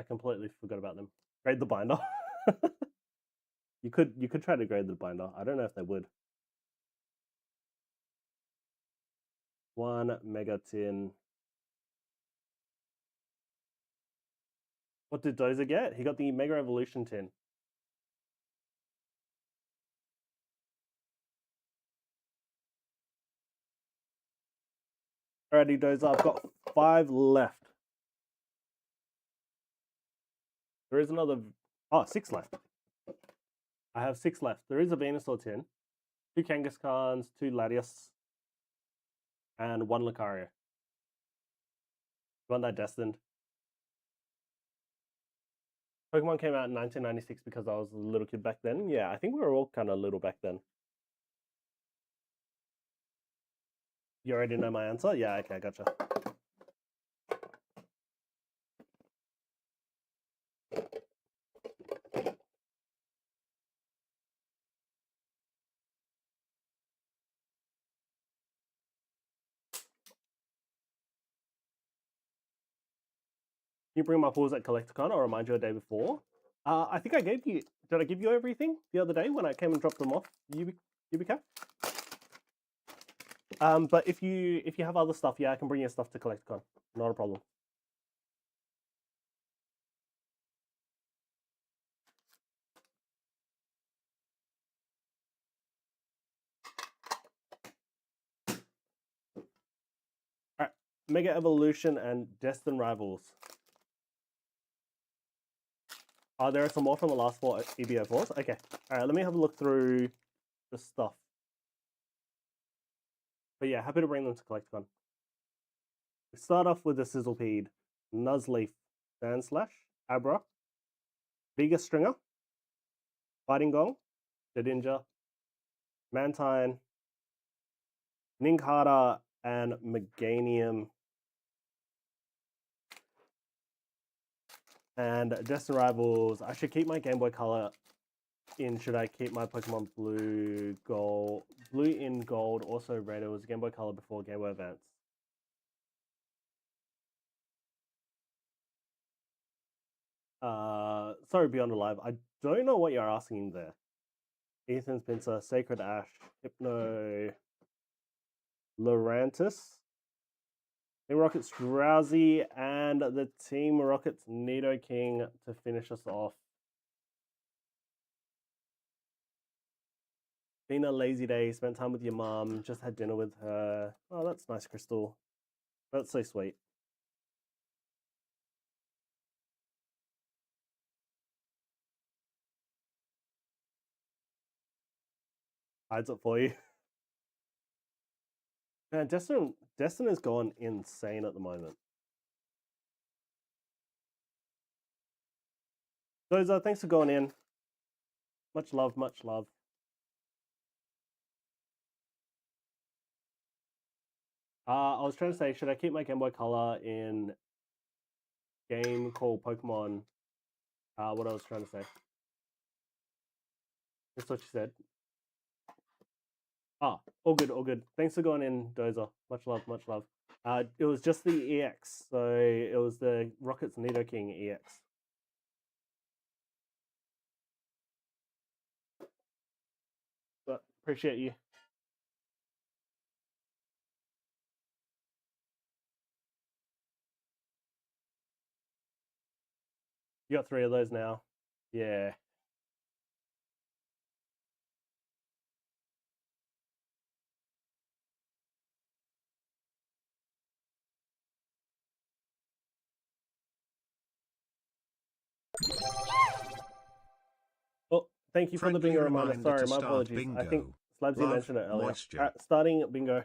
completely forgot about them. Grade the binder. You could try to grade the binder. I don't know if they would. 1 mega tin. What did Dozer get? He got the Mega Evolution tin. Alrighty, Dozer, I've got 5 left. There is another... Oh, 6 left. I have 6 left. There is a Venusaur tin, 2 Kangaskhan's, 2 Latias, and 1 Lucario. You want that Destined? Pokemon came out in 1996 because I was a little kid back then. Yeah, I think we were all kind of little back then. You already know my answer? Yeah, okay, gotcha. You bring my pools at Collecticon or remind you a day before? I think I gave you... Did I give you everything the other day when I came and dropped them off? UBK? But if you have other stuff, yeah, I can bring your stuff to Collecticon. Not a problem. Alright, Mega Evolution and Destined Rivals. There are some more from the last 4 EBO4s. Okay. Alright, let me have a look through the stuff. But yeah, happy to bring them to Collecticon. We start off with the Sizzlepede, Nuzleaf, Sandslash, Abra, Vega Stringer, Fighting Gong, Shedinja, Mantine, Ninkata, and Meganium. And Destined Rivals, I should keep my Game Boy Color in. Should I keep my Pokemon Blue in Gold, also red? It was Game Boy Color before Game Boy Advance. Sorry, Beyond Alive. I don't know what you're asking there. Ethan's Pinsir, Sacred Ash, Hypno, Lurantis, Team Rocket's Drowsy, and the Team Rocket's Nidoking to finish us off. Been a lazy day, spent time with your mom, just had dinner with her. Oh, that's nice, Crystal. That's so sweet. Hides it for you. Man, Destin has gone insane at the moment. Dozer, thanks for going in. Much love, much love. I was trying to say, should I keep my Game Boy Color in game called Pokemon? What I was trying to say. That's what you said. All good, all good. Thanks for going in, Dozer. Much love, much love. It was just the EX, so it was the Rocket's Nidoking EX. But appreciate you. You got 3 of those now. Yeah. Oh, thank you for the bingo reminder. Sorry, my apologies. Bingo. I think Slabsy mentioned it earlier. Starting bingo.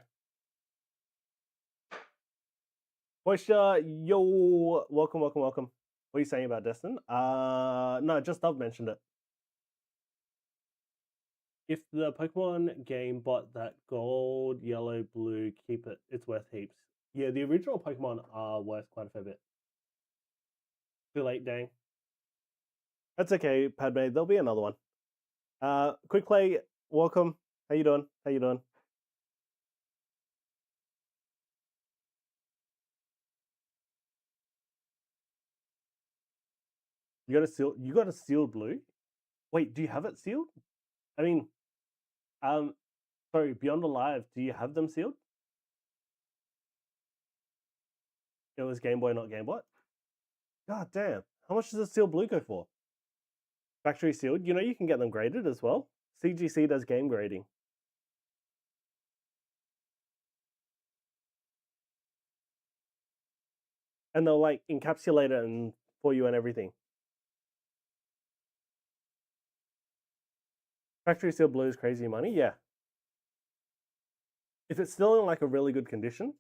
Moisture, yo, welcome. What are you saying about Destin? No, just Dove mentioned it. If the Pokemon game bought that gold, yellow, blue, keep it. It's worth heaps. Yeah, the original Pokemon are worth quite a fair bit. Too late, dang. That's okay, Padme. There'll be another one. Quick play, welcome. How you doing? You got a sealed. You got a sealed blue. Wait, do you have it sealed? I mean, sorry, Beyond Alive. Do you have them sealed? It was Game Boy, not Game Boy. God damn! How much does a sealed blue go for? Factory sealed. You know you can get them graded as well. CGC does game grading. And they'll like encapsulate it and for you and everything. Factory sealed blue is crazy money, yeah. If it's still in like a really good condition,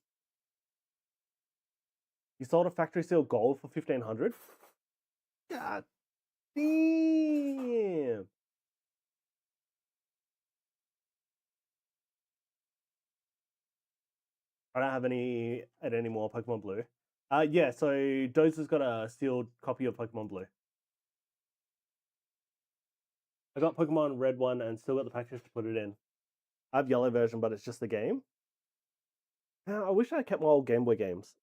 you sold a factory sealed gold for 1,500. God damn! I don't have any more Pokemon Blue. Yeah. So Dozer's got a sealed copy of Pokemon Blue. I got Pokemon Red one and still got the package to put it in. I have Yellow version, but it's just the game. I wish I kept my old Game Boy games.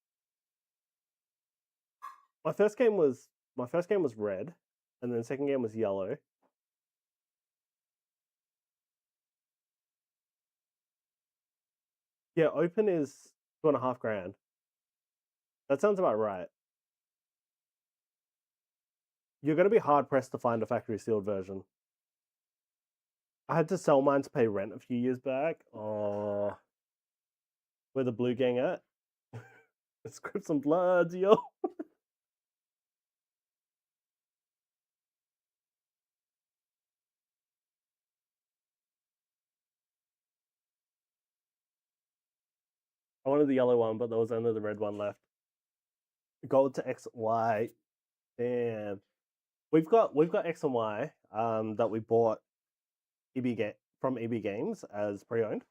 My first game was Red, and then the second game was Yellow. Yeah, open is $2,500. That sounds about right. You're going to be hard pressed to find a factory sealed version. I had to sell mine to pay rent a few years back. Oh, where the blue gang at? Let's grab some bloods, yo. I wanted the yellow one, but there was only the red one left. Gold to X, Y. Damn. We've got X and Y that we bought from EB Games as pre-owned.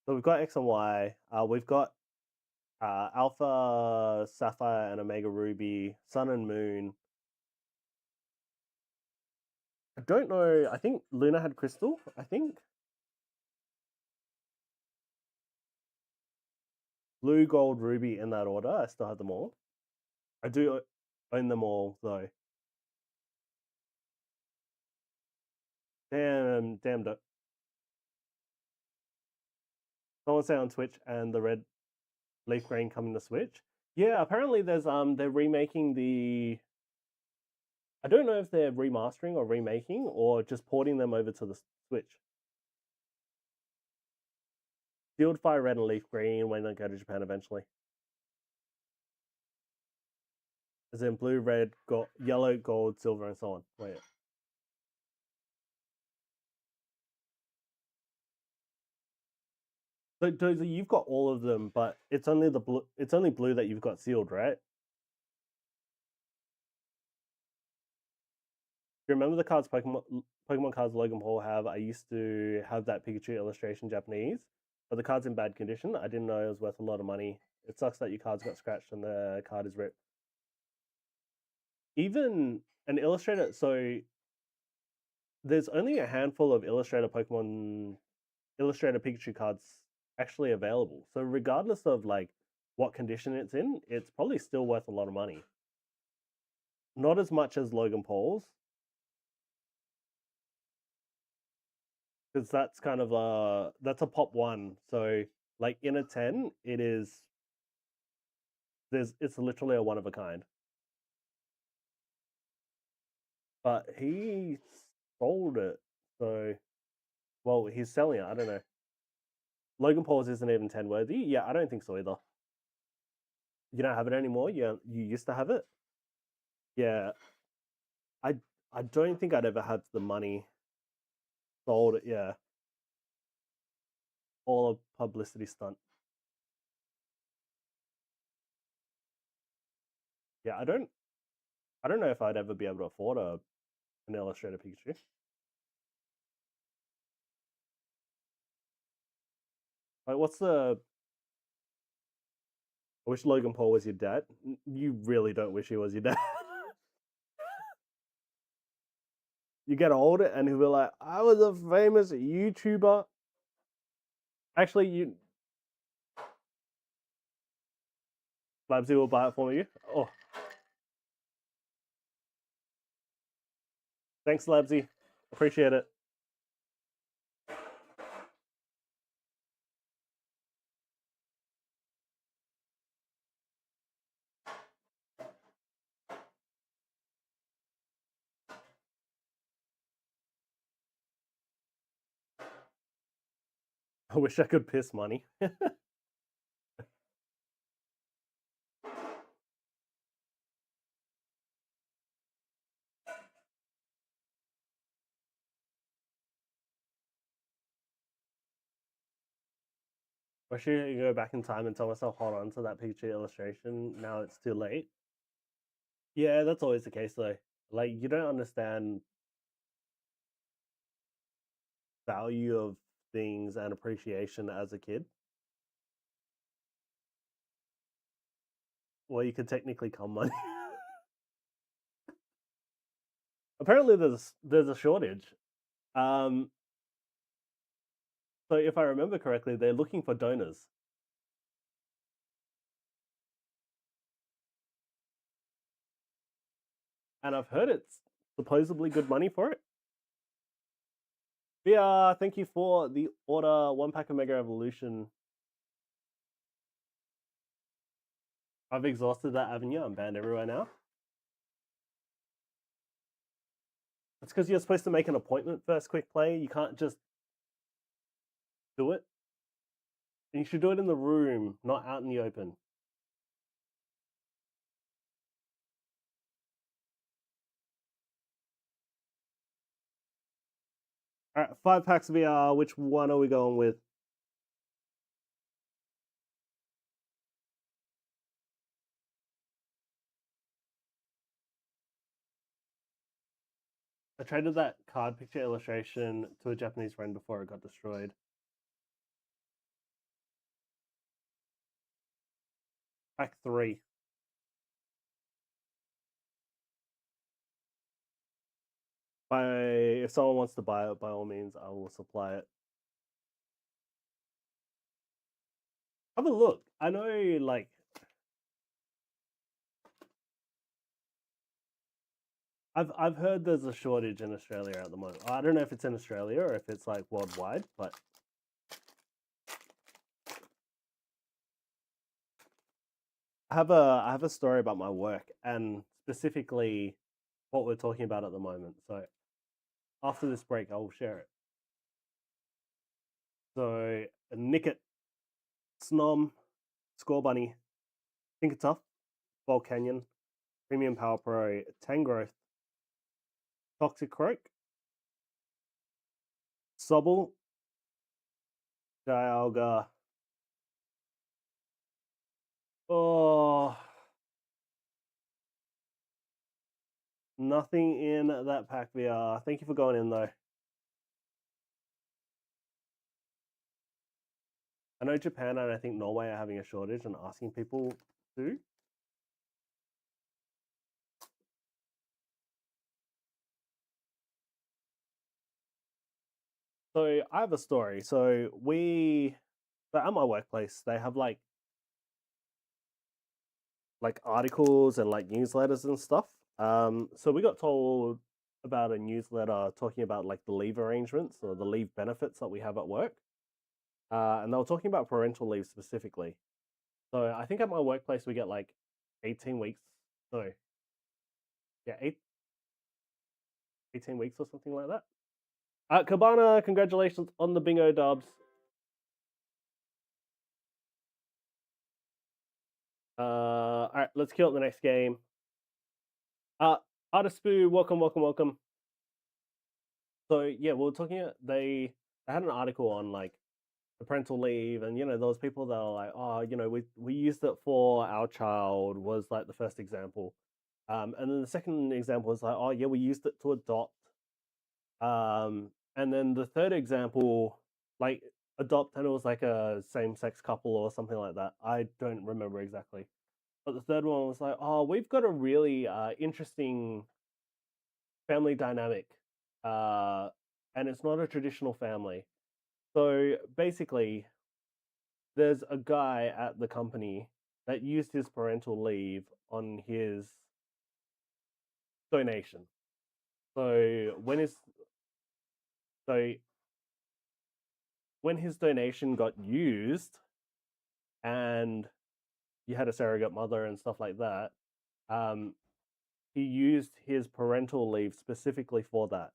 So we've got X and Y. We've got Alpha Sapphire and Omega Ruby, Sun and Moon. I don't know. I think Luna had Crystal. I think Blue, Gold, Ruby in that order. I still have them all. I do own them all though. Damn. Someone say on Twitch and the red leaf green coming to Switch. Yeah, apparently there's they're remaking the. I don't know if they're remastering or remaking or just porting them over to the Switch. Sealed Fire Red and Leaf Green when they go to Japan eventually. As in blue, red, yellow, gold, silver, and so on. Wait. So Dozy, you've got all of them, but it's only the blue. It's only blue that you've got sealed, right? Do you remember the cards Pokemon cards Logan Paul have? I used to have that Pikachu illustration Japanese, but the card's in bad condition. I didn't know it was worth a lot of money. It sucks that your cards got scratched and the card is ripped. Even an illustrator, so there's only a handful of illustrator Pikachu cards actually available. So regardless of like what condition it's in, it's probably still worth a lot of money. Not as much as Logan Paul's, because that's kind of that's a pop one. So like in a 10, it's literally a one of a kind. But he sold it, so well he's selling it. I don't know. Logan Paul's isn't even 10 worthy. Yeah, I don't think so either. You don't have it anymore. Yeah, you used to have it. Yeah, I don't think I'd ever had the money. Sold it. Yeah, all a publicity stunt. Yeah, I don't know if I'd ever be able to afford an illustrator Pikachu. Like, what's the? I wish Logan Paul was your dad. You really don't wish he was your dad. You get older and he'll be like, I was a famous YouTuber. Actually, Labsy will buy it for you. Oh, Thanks, Labsy. Appreciate it. I wish I could piss money. I should go back in time and tell myself, hold on to that picture illustration. Now it's too late. Yeah, that's always the case though. Like, you don't understand value of things and appreciation as a kid. Well, you could technically come money. Apparently, there's a shortage. So if I remember correctly, they're looking for donors. And I've heard it's supposedly good money for it. Yeah, thank you for the order. 1 pack of Mega Evolution. I've exhausted that avenue. I'm banned everywhere now. It's because you're supposed to make an appointment first, quick play. You can't just do it. And you should do it in the room, not out in the open. All right, 5 packs of VR. Which one are we going with? I traded that card picture illustration to a Japanese friend before it got destroyed. Pack 3. If someone wants to buy it, by all means, I will supply it. Have a look. I know, like, I've heard there's a shortage in Australia at the moment. I don't know if it's in Australia or if it's like worldwide, but I have a story about my work and specifically what we're talking about at the moment. So after this break, I will share it. So Nickit, Snom, Score Bunny, Think Tough, Volcanyon, Premium Power Pro, Tangrowth, Toxic Croak, Sobble, Dialga. Oh, nothing in that pack VR. Thank you for going in though. I know Japan and I think Norway are having a shortage and asking people to. So I have a story. So at my workplace, they have like articles and like newsletters and stuff. So we got told about a newsletter talking about like the leave arrangements or the leave benefits that we have at work. And they were talking about parental leave specifically. So I think at my workplace we get like 18 weeks. No, yeah, 18 weeks or something like that. Cabana, congratulations on the bingo dubs. All right, let's kill it the next game. Artispoo, welcome. So yeah, we were talking. They had an article on like the parental leave, and those people that are like, oh, we used it for our child was like the first example, and then the second example was like, oh yeah, we used it to adopt, and then the third example, like adopt, and it was like a same-sex couple or something like that. I don't remember exactly, but the third one was like, oh, we've got a really interesting family dynamic, and it's not a traditional family. So basically, there's a guy at the company that used his parental leave on his donation. So when his donation got used, and you had a surrogate mother and stuff like that, he used his parental leave specifically for that.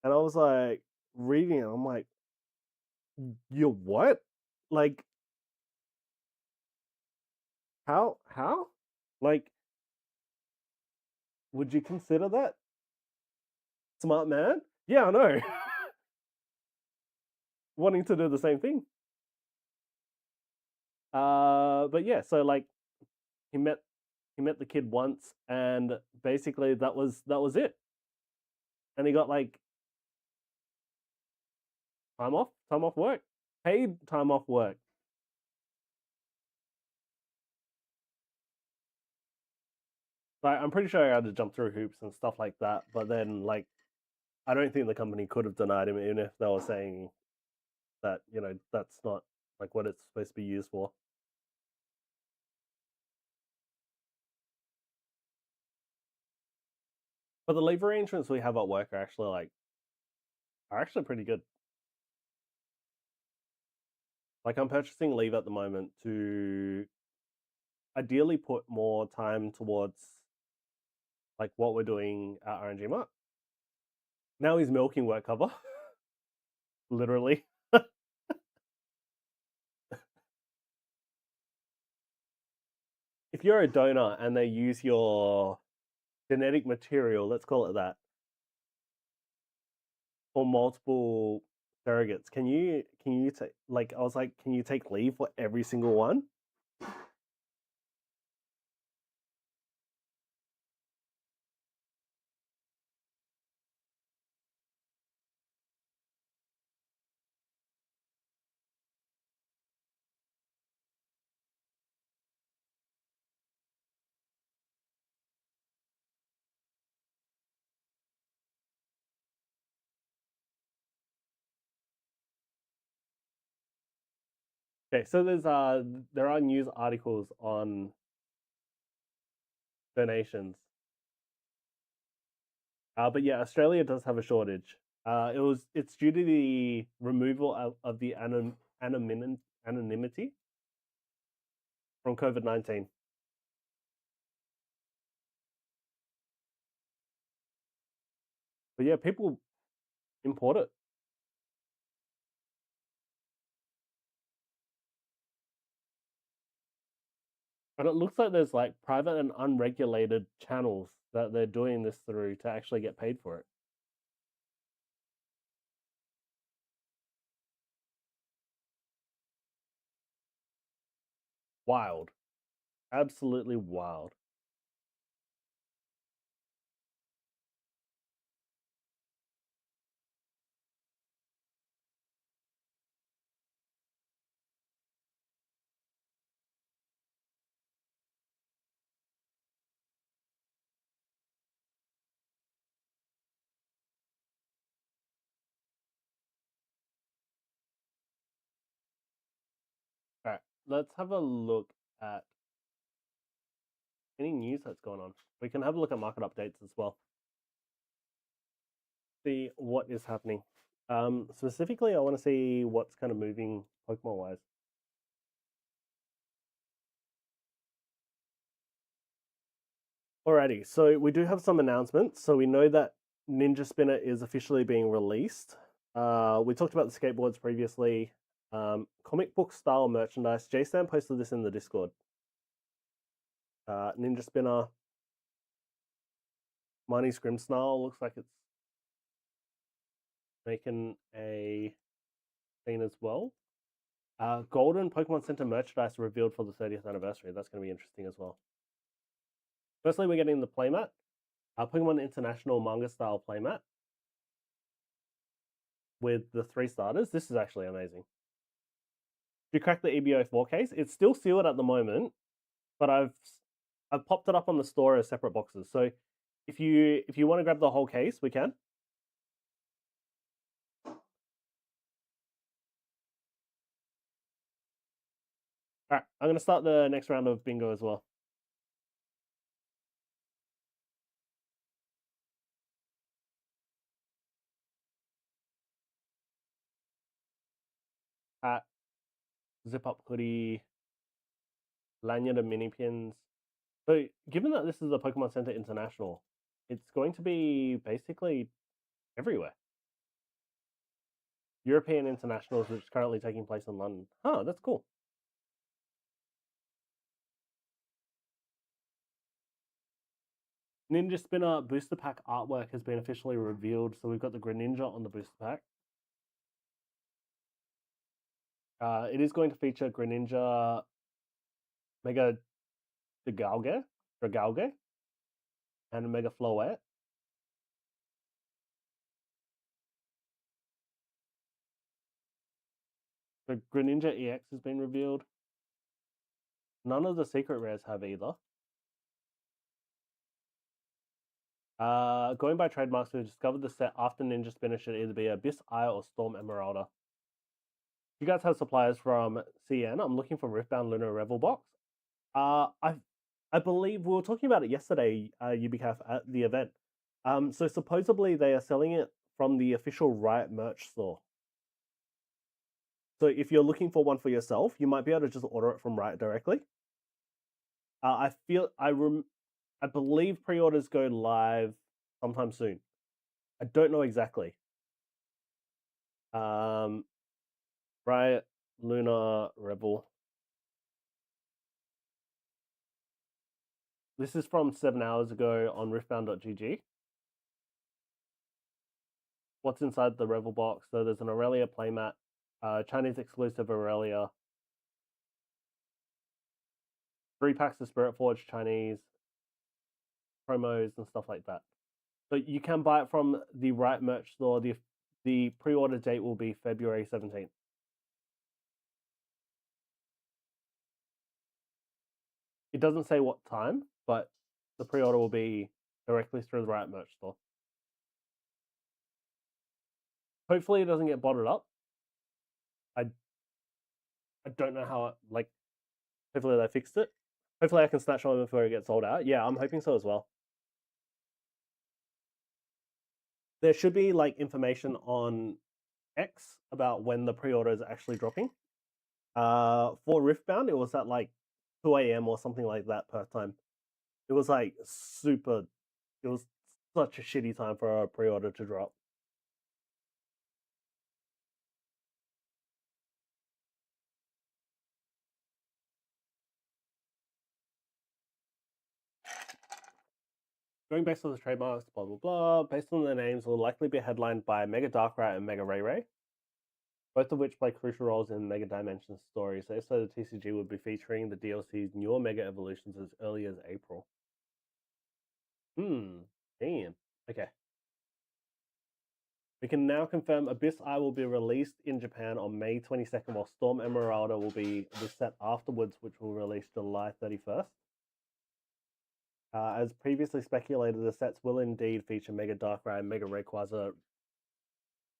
And I was like, reading it, I'm like, you what? Like, how? Like, would you consider that? Smart man? Yeah, I know. Wanting to do the same thing. But yeah, so like he met the kid once, and basically that was it. And he got like time off work, paid time off work. Like, I'm pretty sure I had to jump through hoops and stuff like that. But then, like, I don't think the company could have denied him, even if they were saying that, that's not like what it's supposed to be used for. But the leave arrangements we have at work are actually pretty good. Like, I'm purchasing leave at the moment to ideally put more time towards like what we're doing at RNG Mart. Now he's milking work cover, literally. If you're a donor and they use your genetic material, let's call it that, for multiple surrogates, can you take, like, I was like, can you take leave for every single one? Okay, so there are news articles on donations. But yeah, Australia does have a shortage. It's due to the removal of the anonymity from COVID-19. But yeah, people import it. And it looks like there's like private and unregulated channels that they're doing this through to actually get paid for it. Wild. Absolutely wild. All right, let's have a look at any news that's going on. We can have a look at market updates as well. See what is happening. Specifically, I want to see what's kind of moving Pokemon wise. Alrighty, so we do have some announcements. So we know that Ninja Spinner is officially being released. We talked about the skateboards previously. Comic book style merchandise. J-Stan posted this in the Discord. Ninja Spinner. Marnie Scrimsnarl looks like it's making a scene as well. Golden Pokemon Center merchandise revealed for the 30th anniversary. That's going to be interesting as well. Firstly, we're getting the playmat. Pokemon International manga style playmat with the 3 starters. This is actually amazing. You crack the EBO 4 case. It's still sealed at the moment, but I've popped it up on the store as separate boxes. So if you want to grab the whole case, we can. All right, I'm going to start the next round of bingo as well. hat, zip up hoodie, lanyard and mini pins. So, given that this is a Pokemon Center International, it's going to be basically everywhere. European Internationals, which is currently taking place in London. Huh, that's cool. Ninja Spinner booster pack artwork has been officially revealed. So we've got the Greninja on the booster pack. It is going to feature Greninja, Mega Dragalge, and Mega Floette. The Greninja EX has been revealed. None of the secret rares have either. Going by trademarks, we've discovered the set after Ninja Spinner should either be Abyss Eye or Storm Emeralda. You guys have suppliers from CN. I'm looking for Riftbound Lunar Revel box. I believe we were talking about it yesterday, UBCAF at the event. So supposedly they are selling it from the official Riot merch store. So if you're looking for one for yourself, you might be able to just order it from Riot directly. I believe pre-orders go live sometime soon. I don't know exactly. Riot Lunar Rebel. This is from 7 hours ago on riftbound.gg. What's inside the Revel box? So there's an Aurelia playmat, Chinese exclusive Aurelia, 3 packs of Spirit Forge Chinese, promos and stuff like that. So you can buy it from the Riot merch store. The pre-order date will be February 17th. It doesn't say what time, but the pre-order will be directly through the Riot merch store. Hopefully it doesn't get bottled up. I don't know how hopefully they fixed it. Hopefully I can snatch one before it gets sold out. Yeah, I'm hoping so as well. There should be information on X about when the pre-order is actually dropping. For Riftbound, it was at 2 a.m. or something like that per time. It was super. It was such a shitty time for a pre-order to drop. Going based on the trademarks, blah blah blah. Based on their names, will likely be headlined by Mega Darkrai and Mega Ray Ray, both of which play crucial roles in Mega Dimensions stories. So if so, the TCG would be featuring the DLC's newer Mega Evolutions as early as April. Damn. Okay. We can now confirm Abyss Eye will be released in Japan on May 22nd, while Storm Emeralda will be the set afterwards, which will release July 31st. As previously speculated, the sets will indeed feature Mega Darkrai and Mega Rayquaza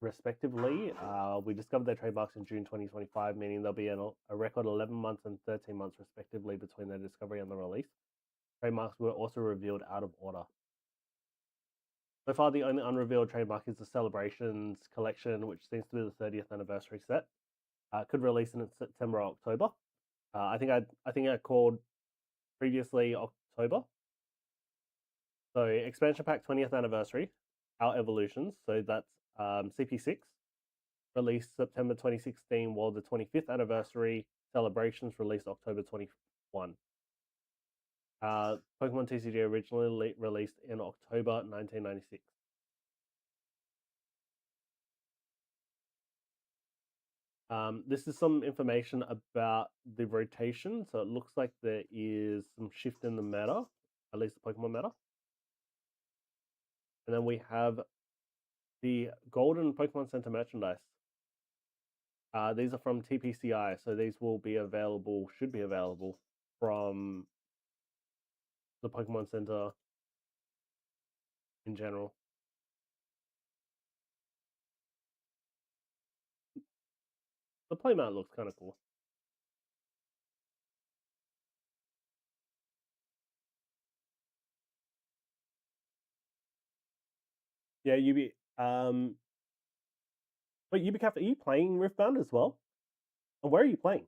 respectively. We discovered their trademarks in June 2025, meaning there'll be a record 11 months and 13 months respectively between their discovery and the release. Trademarks were also revealed out of order. So far, the only unrevealed trademark is the Celebrations collection, which seems to be the 30th anniversary set. Could release in September or October. I think I called previously October. So expansion pack 20th anniversary, our evolutions. So that's CP6, released September 2016, while the 25th anniversary celebrations released October 21. Pokemon TCG originally released in October 1996. This is some information about the rotation. So it looks like there is some shift in the meta, at least the Pokemon meta. And then we have the Golden Pokemon Center merchandise. These are from TPCI, so these will be available, should be available from the Pokemon Center in general. The playmat looks kind of cool. Yeah, but UBCAF, are you playing Riftbound as well? And where are you playing?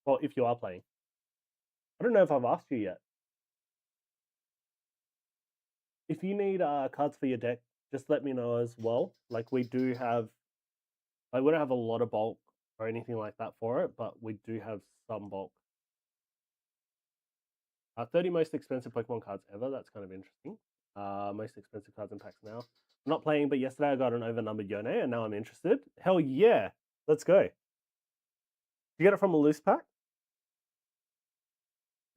Well, if you are playing. I don't know if I've asked you yet. If you need cards for your deck, just let me know as well. Like we do have, like we don't have a lot of bulk or anything like that for it, but we do have some bulk. 30 most expensive Pokemon cards ever. That's kind of interesting. Most expensive cards in packs now. I'm not playing, but yesterday I got an overnumbered Yone, and now I'm interested. Hell yeah, let's go. Did you get it from a loose pack?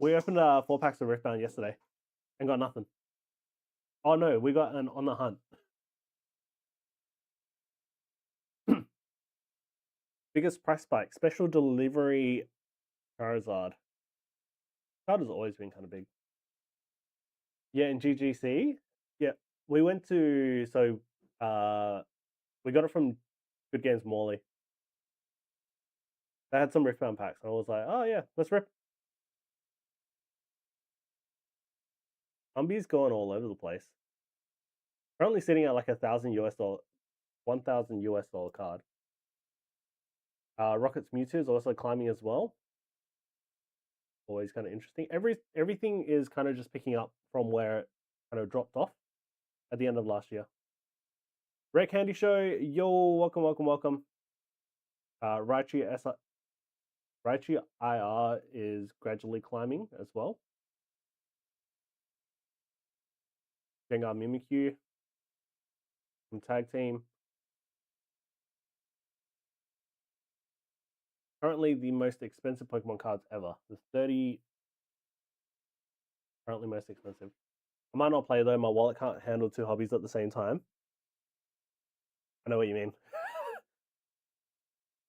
We opened 4 packs of Riftbound yesterday and got nothing. Oh no, we got an on the hunt. Biggest price spike. Special delivery Charizard. Card has always been kind of big. Yeah, in GGC. Yeah, we went to we got it from Good Games Morley. They had some Riftbound packs, and I was like, oh yeah, let's rip. Umbi's going all over the place. Currently sitting at like $1,000 $1,000 card. Rocket's Mewtwo is also climbing as well. Always kind of interesting. Everything is kind of just picking up from where it kind of dropped off at the end of last year. Rare Candy Show, yo, welcome. Raichu IR is gradually climbing as well. Gengar Mimikyu from Tag Team. Currently the most expensive Pokemon cards ever. The 30 currently most expensive. I might not play though, my wallet can't handle 2 hobbies at the same time. I know what you mean.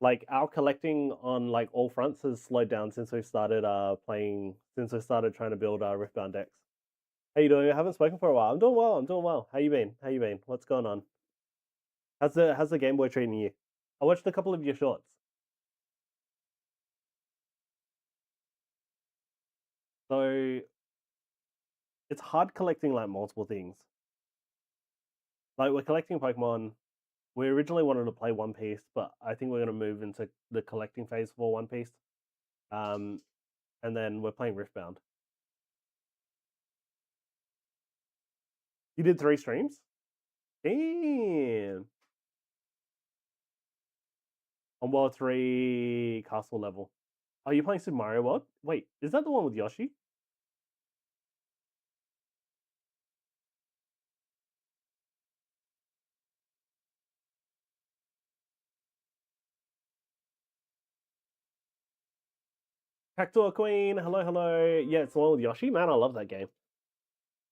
Like our collecting on like all fronts has slowed down since we've started since we started trying to build our Riftbound decks. How you doing? I haven't spoken for a while. I'm doing well. How you been? What's going on? How's the Game Boy treating you? I watched a couple of your shorts. So it's hard collecting like multiple things. Like we're collecting Pokemon. We originally wanted to play One Piece, but I think we're gonna move into the collecting phase for One Piece. And then we're playing Riftbound. You did 3 streams? Damn. On World 3 castle level. Are you playing Super Mario World? Wait, is that the one with Yoshi? Cactuar Queen, hello. Yeah, it's the one with Yoshi. Man, I love that game.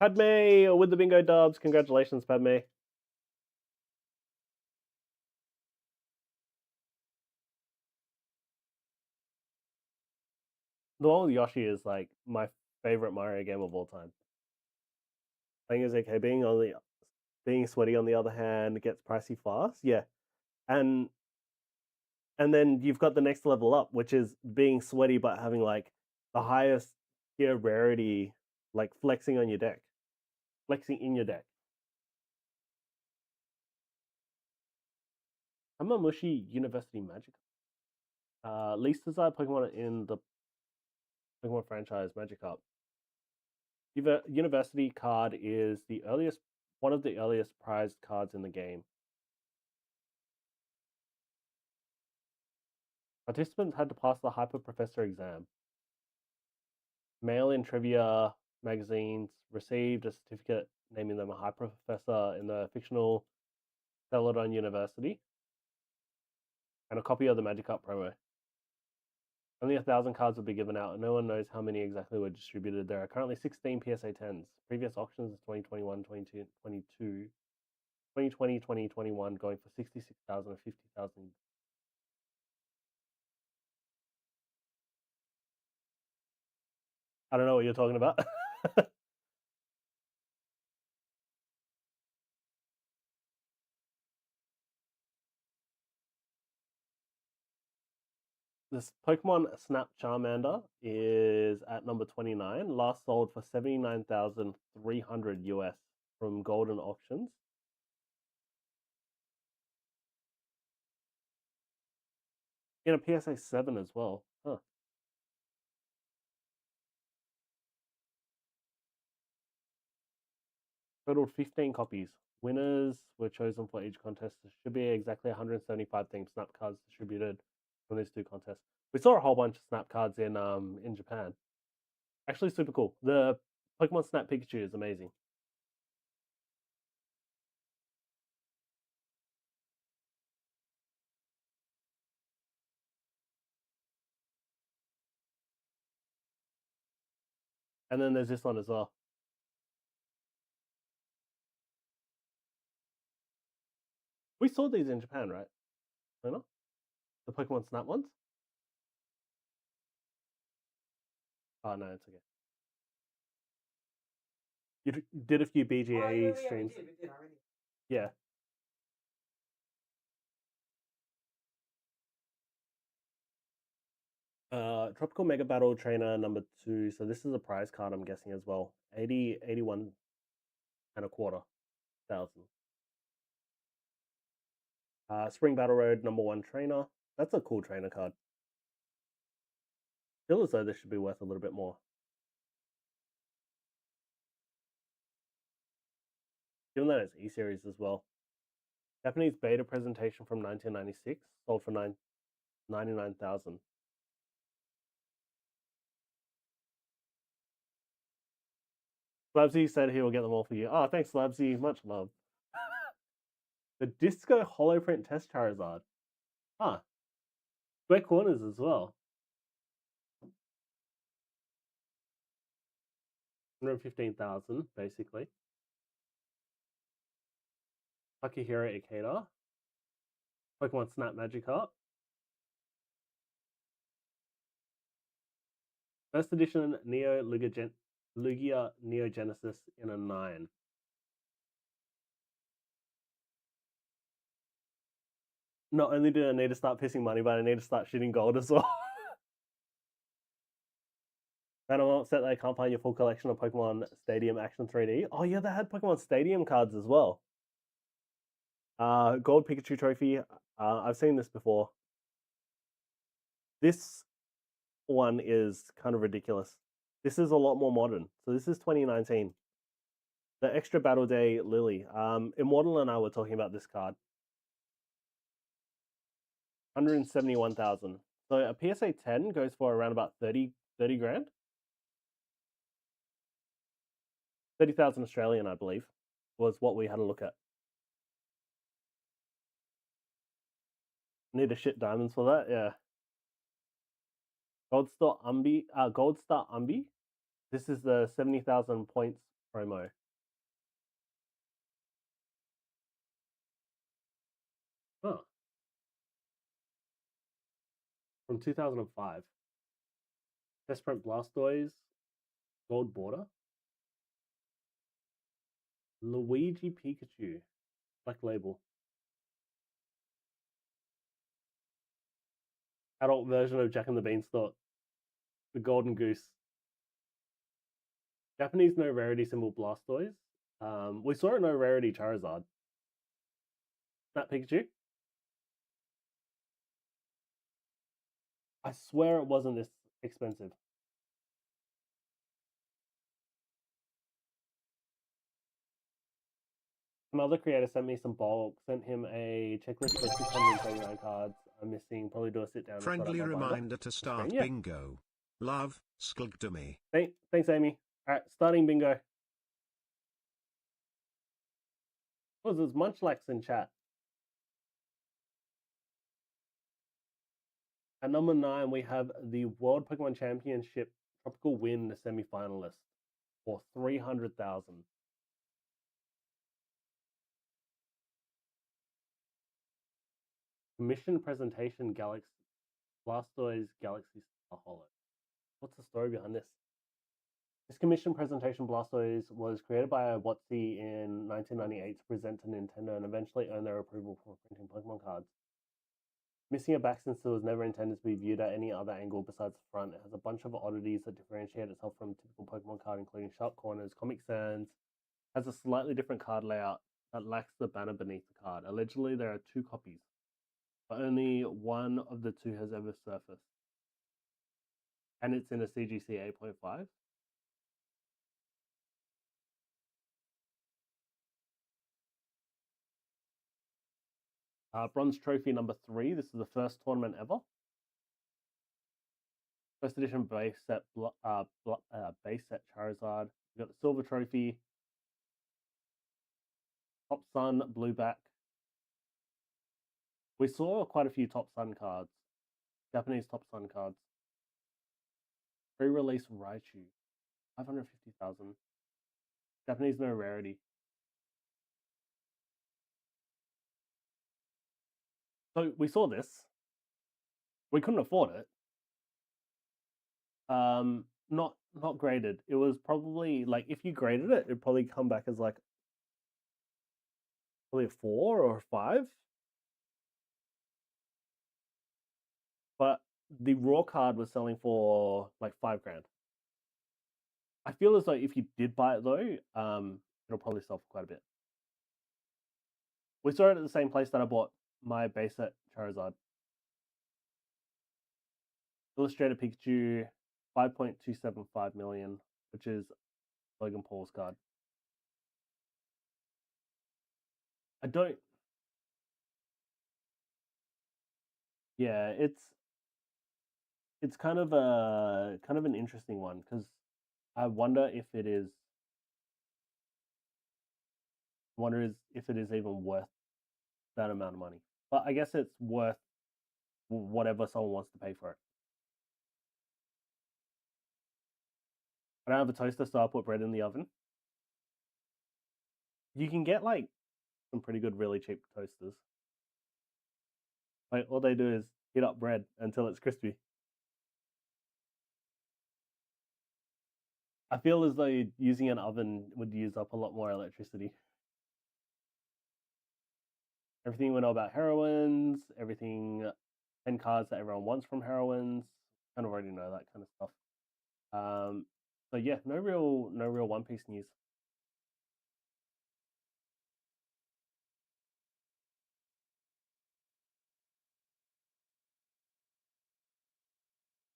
Padme with the bingo dubs. Congratulations, Padme. The one with Yoshi is like my favorite Mario game of all time. Playing is okay. Being sweaty on the other hand gets pricey fast. Yeah, and then you've got the next level up, which is being sweaty but having like the highest tier rarity, like flexing on your deck, flexing in your deck. Hamamushi University Magic. Least desired Pokemon in the Pokemon franchise Magikarp. University card is one of the earliest prized cards in the game. Participants had to pass the Hyper Professor exam. Mail in trivia magazines received a certificate naming them a Hyper Professor in the fictional Celadon University, and a copy of the Magikarp promo. Only 1,000 cards will be given out, and no one knows how many exactly were distributed. There are currently 16 PSA 10s. Previous auctions is 2021, 2022, 2020, 2021, going for 66,000 and 50,000. I don't know what you're talking about. This Pokemon Snap Charmander is at number 29. Last sold for 79,300 US from Golden Auctions. In a PSA 7 as well. Huh. Totaled 15 copies. Winners were chosen for each contest. There should be exactly 175 themed snap cards distributed from these two contests. We saw a whole bunch of snap cards in Japan. Actually, super cool. The Pokemon Snap Pikachu is amazing. And then there's this one as well. We saw these in Japan, right? Lena? The Pokemon Snap ones? Oh, no, it's okay. You did a few BGA streams. We did already. Yeah. Tropical Mega Battle Trainer number 2. So this is a prize card, I'm guessing, as well. 81 and a quarter thousand. Spring Battle Road number 1 trainer. That's a cool trainer card. Feel as though this should be worth a little bit more. Given that it's E-Series as well. Japanese beta presentation from 1996. Sold for 99,000. Slabsy said he will get them all for you. Oh, thanks, Slabsy. Much love. The Disco Holoprint Test Charizard. Huh. Square corners as well. 115,000, basically. Takahiro Ikeda. Pokemon Snap Magikarp. First edition Neo Lugia Neogenesis in a 9. Not only do I need to start pissing money, but I need to start shooting gold as well. And I'm upset that I can't find your full collection of Pokemon Stadium Action 3D. Oh yeah, they had Pokemon Stadium cards as well. Gold Pikachu Trophy. I've seen this before. This one is kind of ridiculous. This is a lot more modern. So this is 2019. The Extra Battle Day Lily. Immortal and I were talking about this card. 171,000. So a PSA 10 goes for around about 30 grand. 30,000 Australian, I believe, was what we had a look at. Need a shit diamonds for that, yeah. Gold Star Umbi. This is the 70,000 points promo. Huh. From 2005. Test print Blastoise. Gold border. Luigi Pikachu. Black label. Adult version of Jack and the Beanstalk. The Golden Goose. Japanese no rarity symbol Blastoise. We saw a no rarity Charizard. Snap Pikachu. I swear it wasn't this expensive. Some other creator sent me some bulk, sent him a checklist of 639 cards. I'm missing, probably do a sit down. Friendly reminder to start bingo. Love, Skulkdemy. Thanks, Amy. Alright, starting bingo. Oh, there's Munchlax in chat. At number 9, we have the World Pokemon Championship Tropical Wind semi-finalist for 300,000. Commission presentation Blastoise Galaxy Star Holo. What's the story behind this? This commission presentation Blastoise was created by WotC in 1998 to present to Nintendo and eventually earn their approval for printing Pokemon cards. Missing a back since it was never intended to be viewed at any other angle besides the front. It has a bunch of oddities that differentiate itself from a typical Pokemon card, including sharp corners, comic sans, has a slightly different card layout that lacks the banner beneath the card. Allegedly, there are 2 copies, but only one of the 2 has ever surfaced. And it's in a CGC 8.5. Bronze Trophy number 3. This is the first tournament ever. First edition base set Charizard. We got the Silver Trophy. Top Sun, blue back. We saw quite a few Top Sun cards. Japanese Top Sun cards. Pre-release Raichu. 550,000. Japanese no rarity. So we saw this. We couldn't afford it. Not graded. It was probably like if you graded it, it'd probably come back as like probably a 4 or a 5. But the raw card was selling for like $5,000. I feel as though if you did buy it though, it'll probably sell for quite a bit. We saw it at the same place that I bought my base set Charizard. Illustrated Pikachu, 5.275 million, which is Logan Paul's card. Yeah, it's kind of an interesting one because I wonder if it is even worth that amount of money. But I guess it's worth whatever someone wants to pay for it. I don't have a toaster, so I'll put bread in the oven. You can get like some pretty good, really cheap toasters. Like all they do is heat up bread until it's crispy. I feel as though using an oven would use up a lot more electricity. Everything we know about heroines, everything, 10 cards that everyone wants from heroines. Kind of already know that kind of stuff. So yeah, no real One Piece news.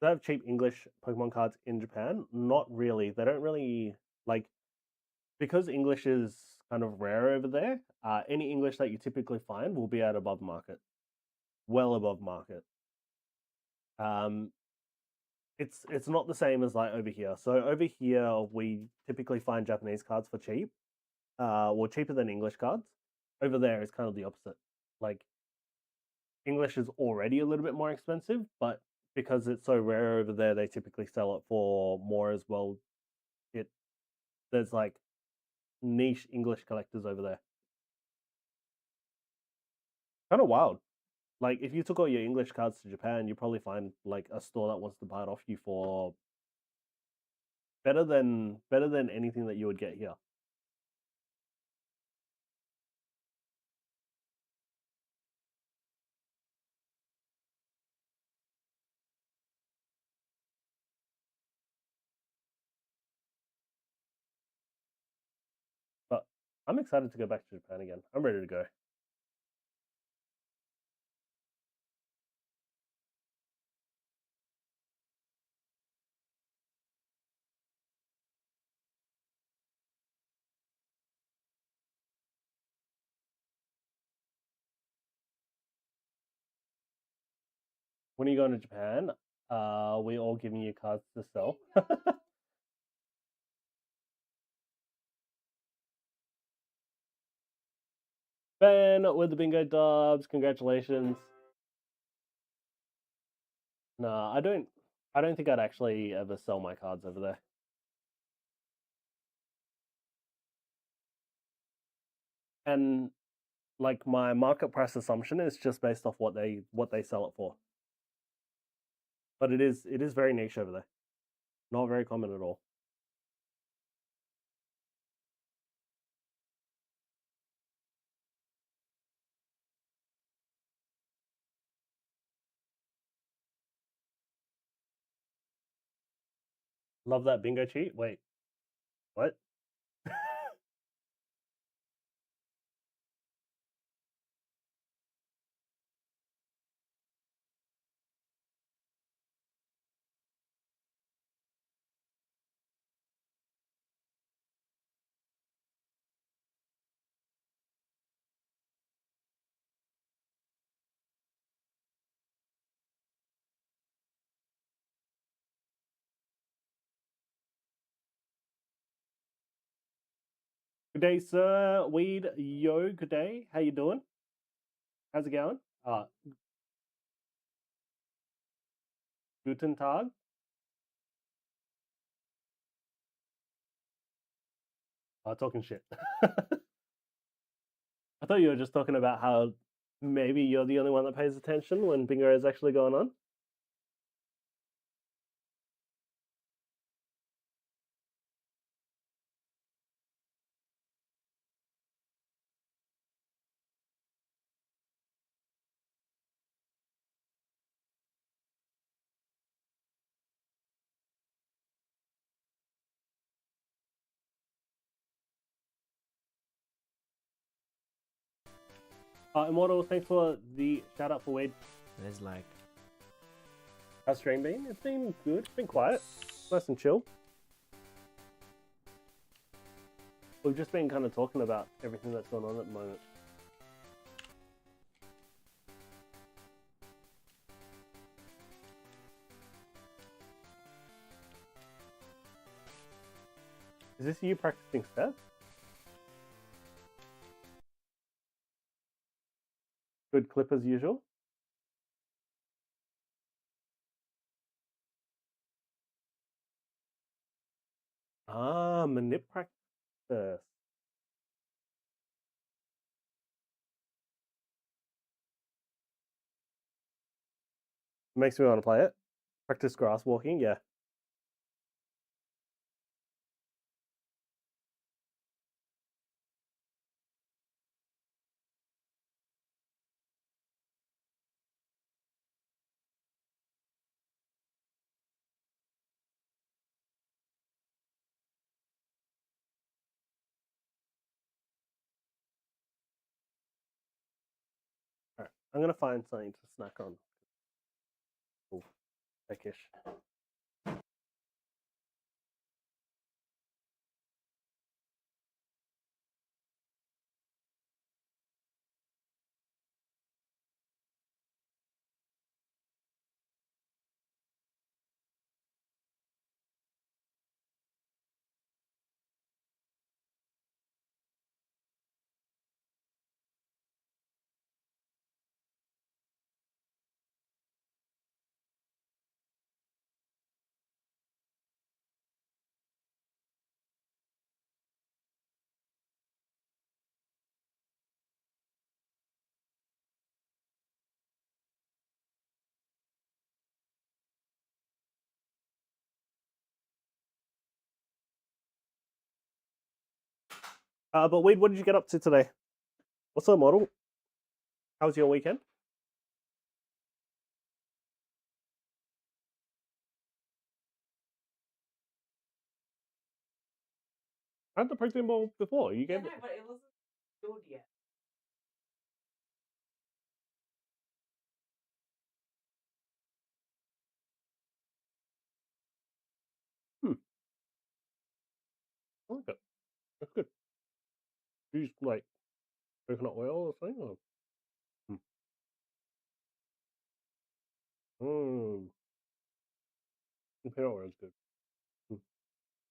They have cheap English Pokemon cards in Japan? Not really. They don't really like because English is kind of rare over there. Any English that you typically find will be at above market, well above market. It's not the same as like over here. So over here we typically find Japanese cards for cheap, well cheaper than English cards. Over there it's kind of the opposite. Like English is already a little bit more expensive, but because it's so rare over there, they typically sell it for more as well. There's like niche English collectors over there. Kind of wild. Like if you took all your English cards to Japan, you probably find like a store that wants to buy it off you for better than anything that you would get here. But I'm excited to go back to Japan again. I'm ready to go. When are you going to Japan? We all giving you cards to sell. Ben with the bingo dubs, congratulations. No, I don't think I'd actually ever sell my cards over there. And like my market price assumption is just based off what they sell it for. But it is very niche over there. Not very common at all. Love that bingo cheat. Wait, what? Good day, sir. Weed Yo, good day. How you doing? How's it going? Guten Tag. Talking shit. I thought you were just talking about how maybe you're the only one that pays attention when bingo is actually going on. Immortal, thanks for the shout out for Wade. There's like. How's stream been? It's been good. It's been quiet. Nice and chill. We've just been kind of talking about everything that's going on at the moment. Is this you practicing steps? Good clip as usual. Manip practice. Makes me want to play it. Practice grass walking, yeah. Alright, I'm gonna find something to snack on. Ooh, peckish. But Wade, what did you get up to today? What's the model? How was your weekend? I had the protein ball before. You gave it. But it wasn't good yet. I like it. That's good. You use like coconut oil or something? Or... Peanut oil is good.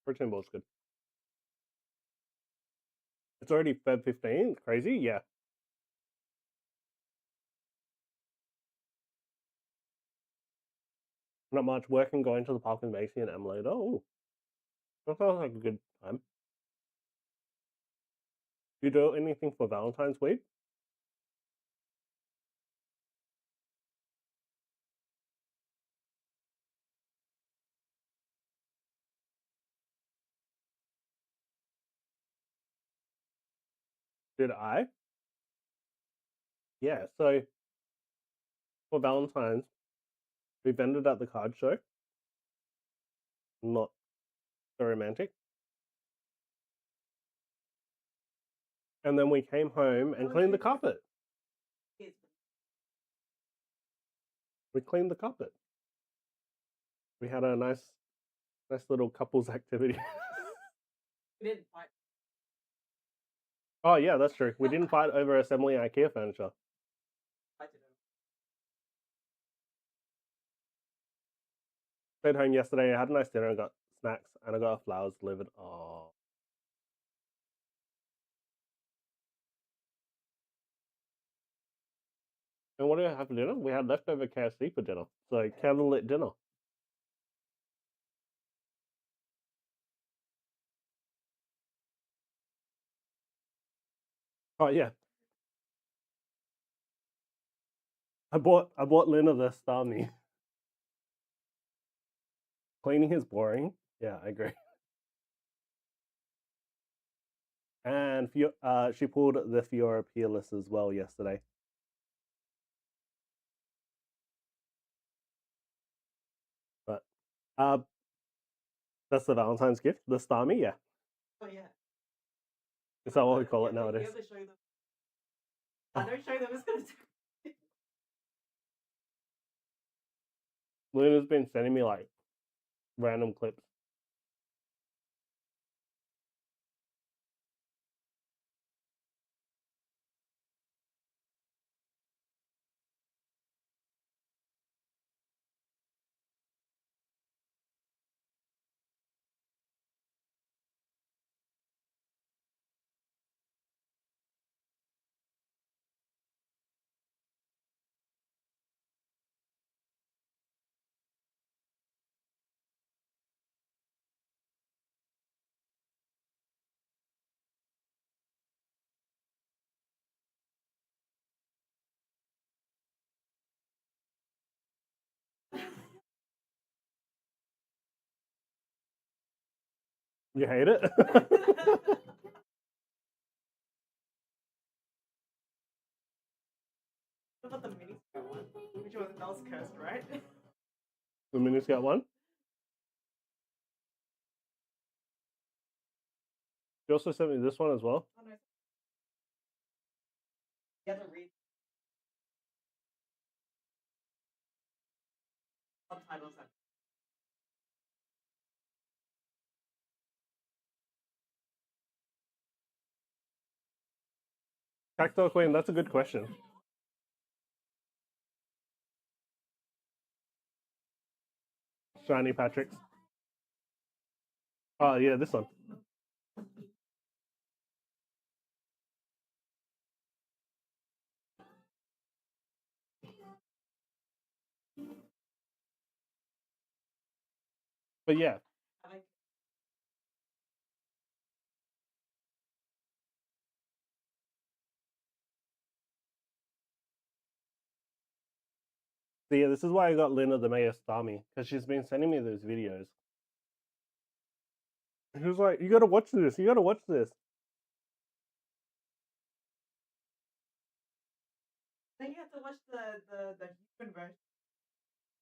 Protein ball is good. It's already Feb 15. Crazy, yeah. Not much working, going to the park with Macy and Emily. Oh, that sounds like a good time. Do you do anything for Valentine's week? Did I? Yeah, so for Valentine's, we vended at the card show. Not so romantic. And then we came home and cleaned the carpet. We cleaned the carpet. We had a nice little couples activity. We didn't fight. Oh yeah, that's true. We didn't fight over assembling IKEA furniture. I didn't. Stayed home yesterday. I had a nice dinner. I got snacks and I got flowers delivered. Oh. And what did I have for dinner? We had leftover KFC for dinner. So candlelit dinner. Oh yeah. I bought Lena the Starmie. Cleaning is boring. Yeah, I agree. And she pulled the Fiora Peerless as well yesterday. But that's the Valentine's gift, the Starmie, yeah. Oh yeah. Is that what we call it nowadays? You have to show them. I don't show them. It's gonna. Luna's been sending me like random clips. You hate it? What about the miniskirt one? Which one? That was cursed, right? The miniskirt one? She also sent me this one as well. Oh, no. You have to read subtitles. Cacto Queen, that's a good question. Shiny Patrick's. Oh yeah, this one. But yeah. So yeah, this is why I got Lena the Mayor Starmie, because she's been sending me those videos. She was like, you gotta watch this, you gotta watch this. Then you have to watch the human version.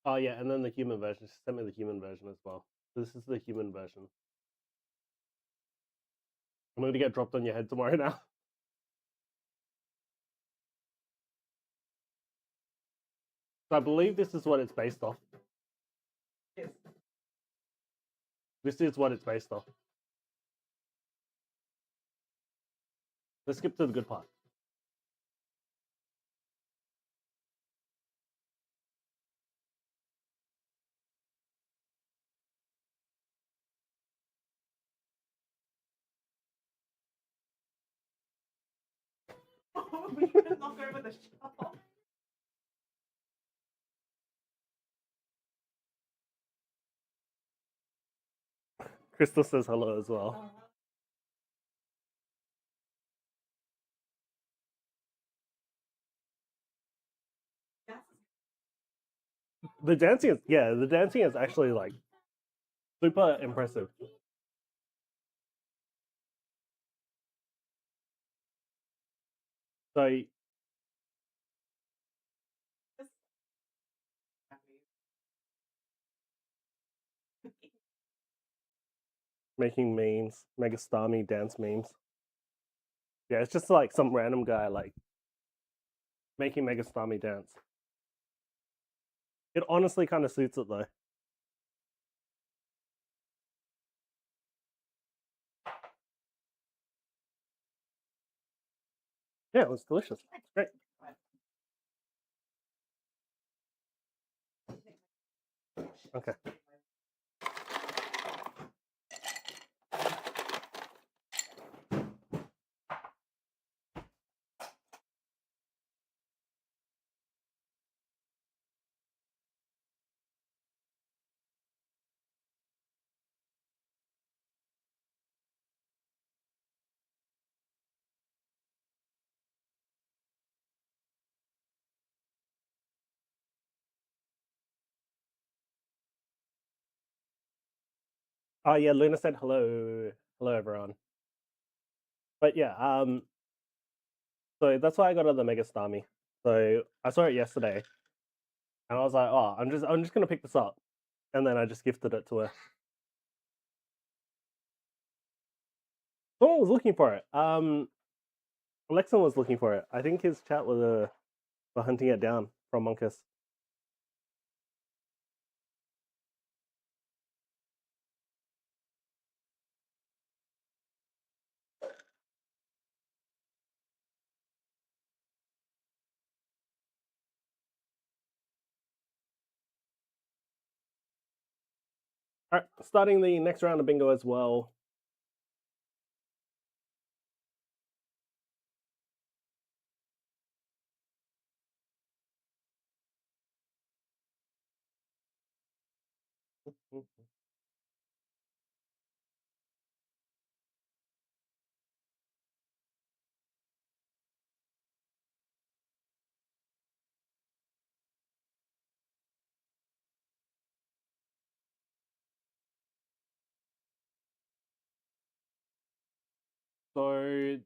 Oh yeah, and then the human version. She sent me the human version as well. This is the human version. I'm gonna get dropped on your head tomorrow now. So I believe this is what it's based off. Yes. This is what it's based off. Let's skip to the good part. We can knock over the shelf. Crystal says hello as well. The dancing is actually like super impressive. So Making memes, Megastami dance memes. Yeah, it's just like some random guy like making Megastami dance. It honestly kind of suits it though. Yeah, it was delicious. It's great. Okay. Oh yeah, Luna said hello. Hello everyone. But yeah, so that's why I got the Megastami. So I saw it yesterday and I was like, oh, I'm just gonna pick this up. And then I just gifted it to her. Someone was looking for it. Alexa was looking for it. I think his chat was were hunting it down from Monkus. All right, starting the next round of bingo as well. So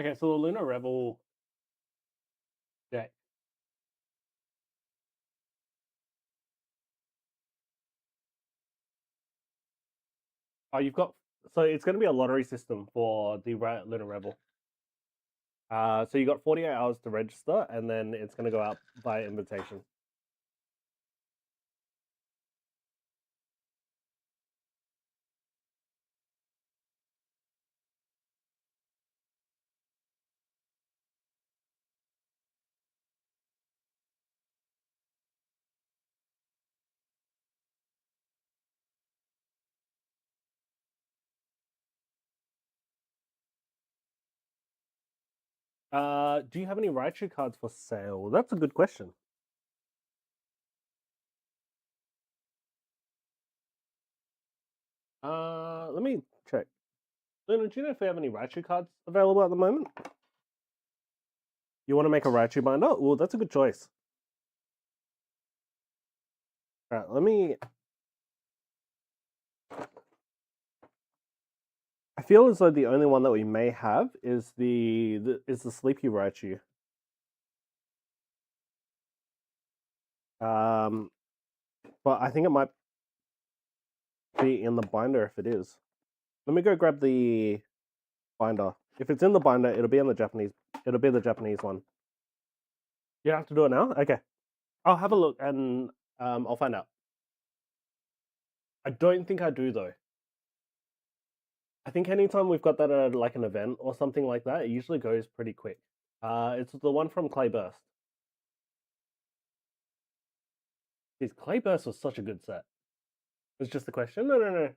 okay, so the Lunar Rebel deck. Oh, you've got so it's going to be a lottery system for the Lunar Rebel. So you got 48 hours to register, and then it's going to go out by invitation. Do you have any Raichu cards for sale? That's a good question. Let me check. Luna, do you know if we have any Raichu cards available at the moment? You want to make a Raichu binder? Well, that's a good choice. All right, let me. I feel as though the only one that we may have is the Sleepy Raichu. But I think it might be in the binder if it is. Let me go grab the binder. If it's in the binder, it'll be in the Japanese. It'll be the Japanese one. You have to do it now? Okay. I'll have a look and I'll find out. I don't think I do though. I think anytime we've got that at like an event or something like that, it usually goes pretty quick. It's the one from Clayburst. His Clayburst was such a good set. It's just a question. No.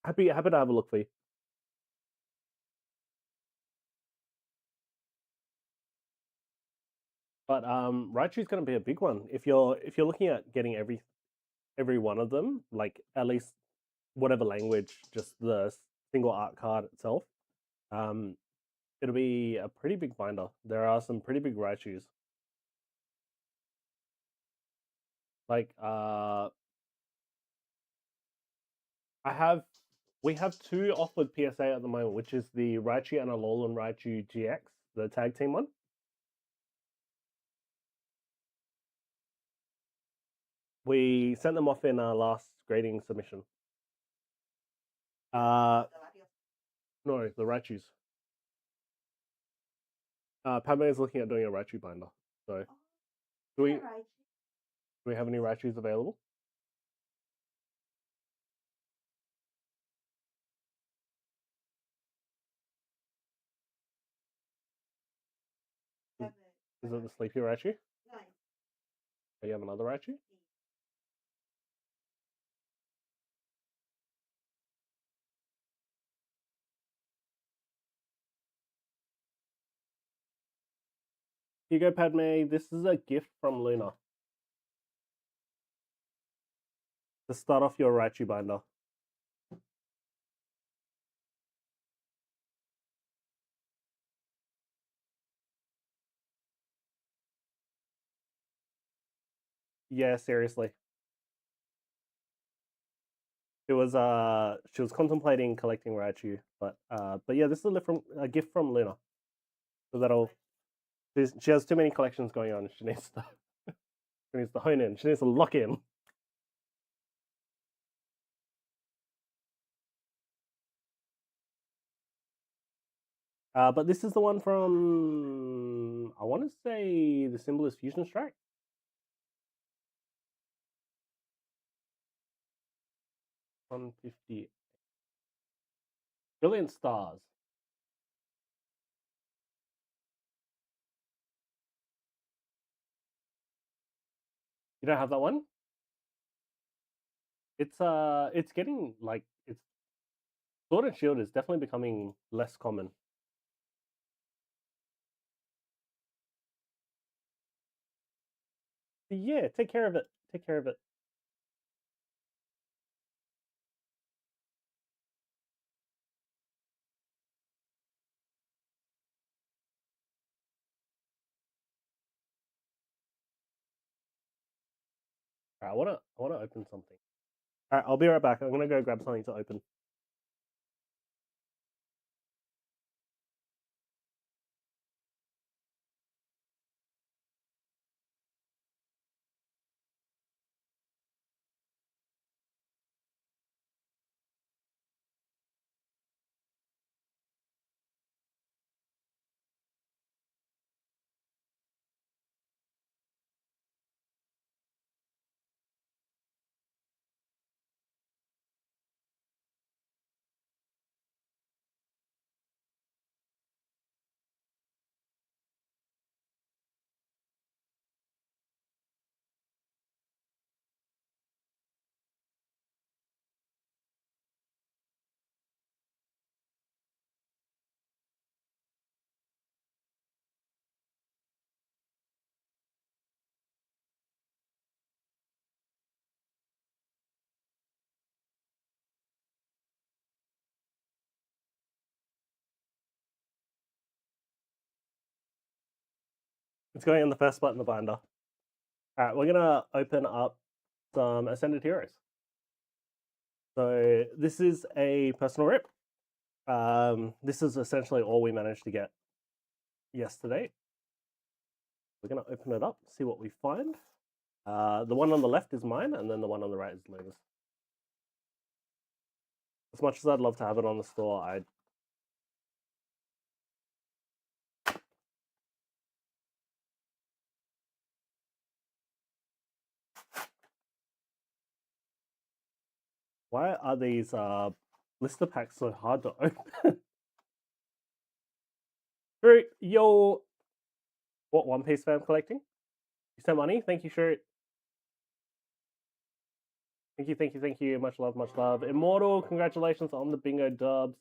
Happy to have a look for you. But Raichu's going to be a big one if you're looking at getting every one of them, like at least whatever language, just the single art card itself. It'll be a pretty big binder. There are some pretty big Raichus. Like we have two offered PSA at the moment, which is the Raichu and Alolan Raichu GX, the tag team one. We sent them off in our last grading submission. No, the Raichus. Padme is looking at doing a Raichu binder. So, do we have any Raichus available? Is it the Sleepy Raichu? No. Do you have another Raichu? Here you go, Padme. This is a gift from Luna. To start off your Raichu binder. Yeah, seriously. It was she was contemplating collecting Raichu, but yeah, this is a gift from Luna. So that'll she has too many collections going on. She needs to hone in. She needs to lock in. But this is the one from, I want to say the symbol is Fusion Strike. $150. Brilliant Stars. You don't have that one? It's getting like it's Sword and Shield is definitely becoming less common. Yeah, take care of it. Take care of it. All right, I wanna open something. All right, I'll be right back. I'm gonna go grab something to open. It's going in the first spot in the binder. All right, we're gonna open up some Ascended Heroes. So this is a personal rip. This is essentially all we managed to get yesterday. We're gonna open it up, see what we find. The one on the left is mine, and then the one on the right is Luna's. As much as I'd love to have it on the store, Why are these blister packs so hard to open? Fruit, yo! What One Piece fan collecting? You sent money? Thank you, Fruit. Thank you, thank you, thank you. Much love, much love. Immortal, congratulations on the bingo dubs.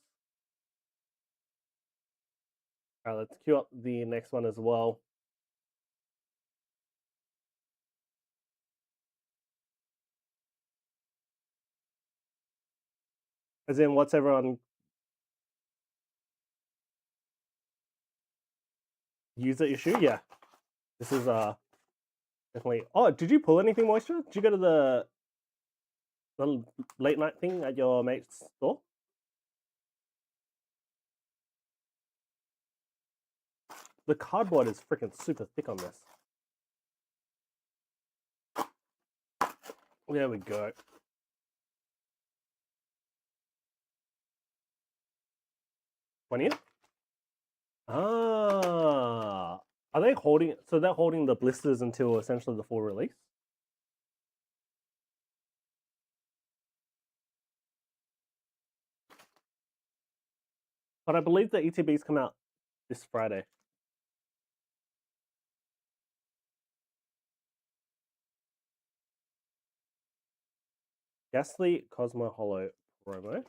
All right, let's queue up the next one as well. As in, what's everyone... User issue? Yeah. This is definitely... Oh, did you pull anything, Moisture? Did you go to the late night thing at your mate's store? The cardboard is freaking super thick on this. There we go. $20th? Ah. Are they holding... So they're holding the blisters until essentially the full release? But I believe the ETBs come out this Friday. Ghastly Cosmo Hollow promo.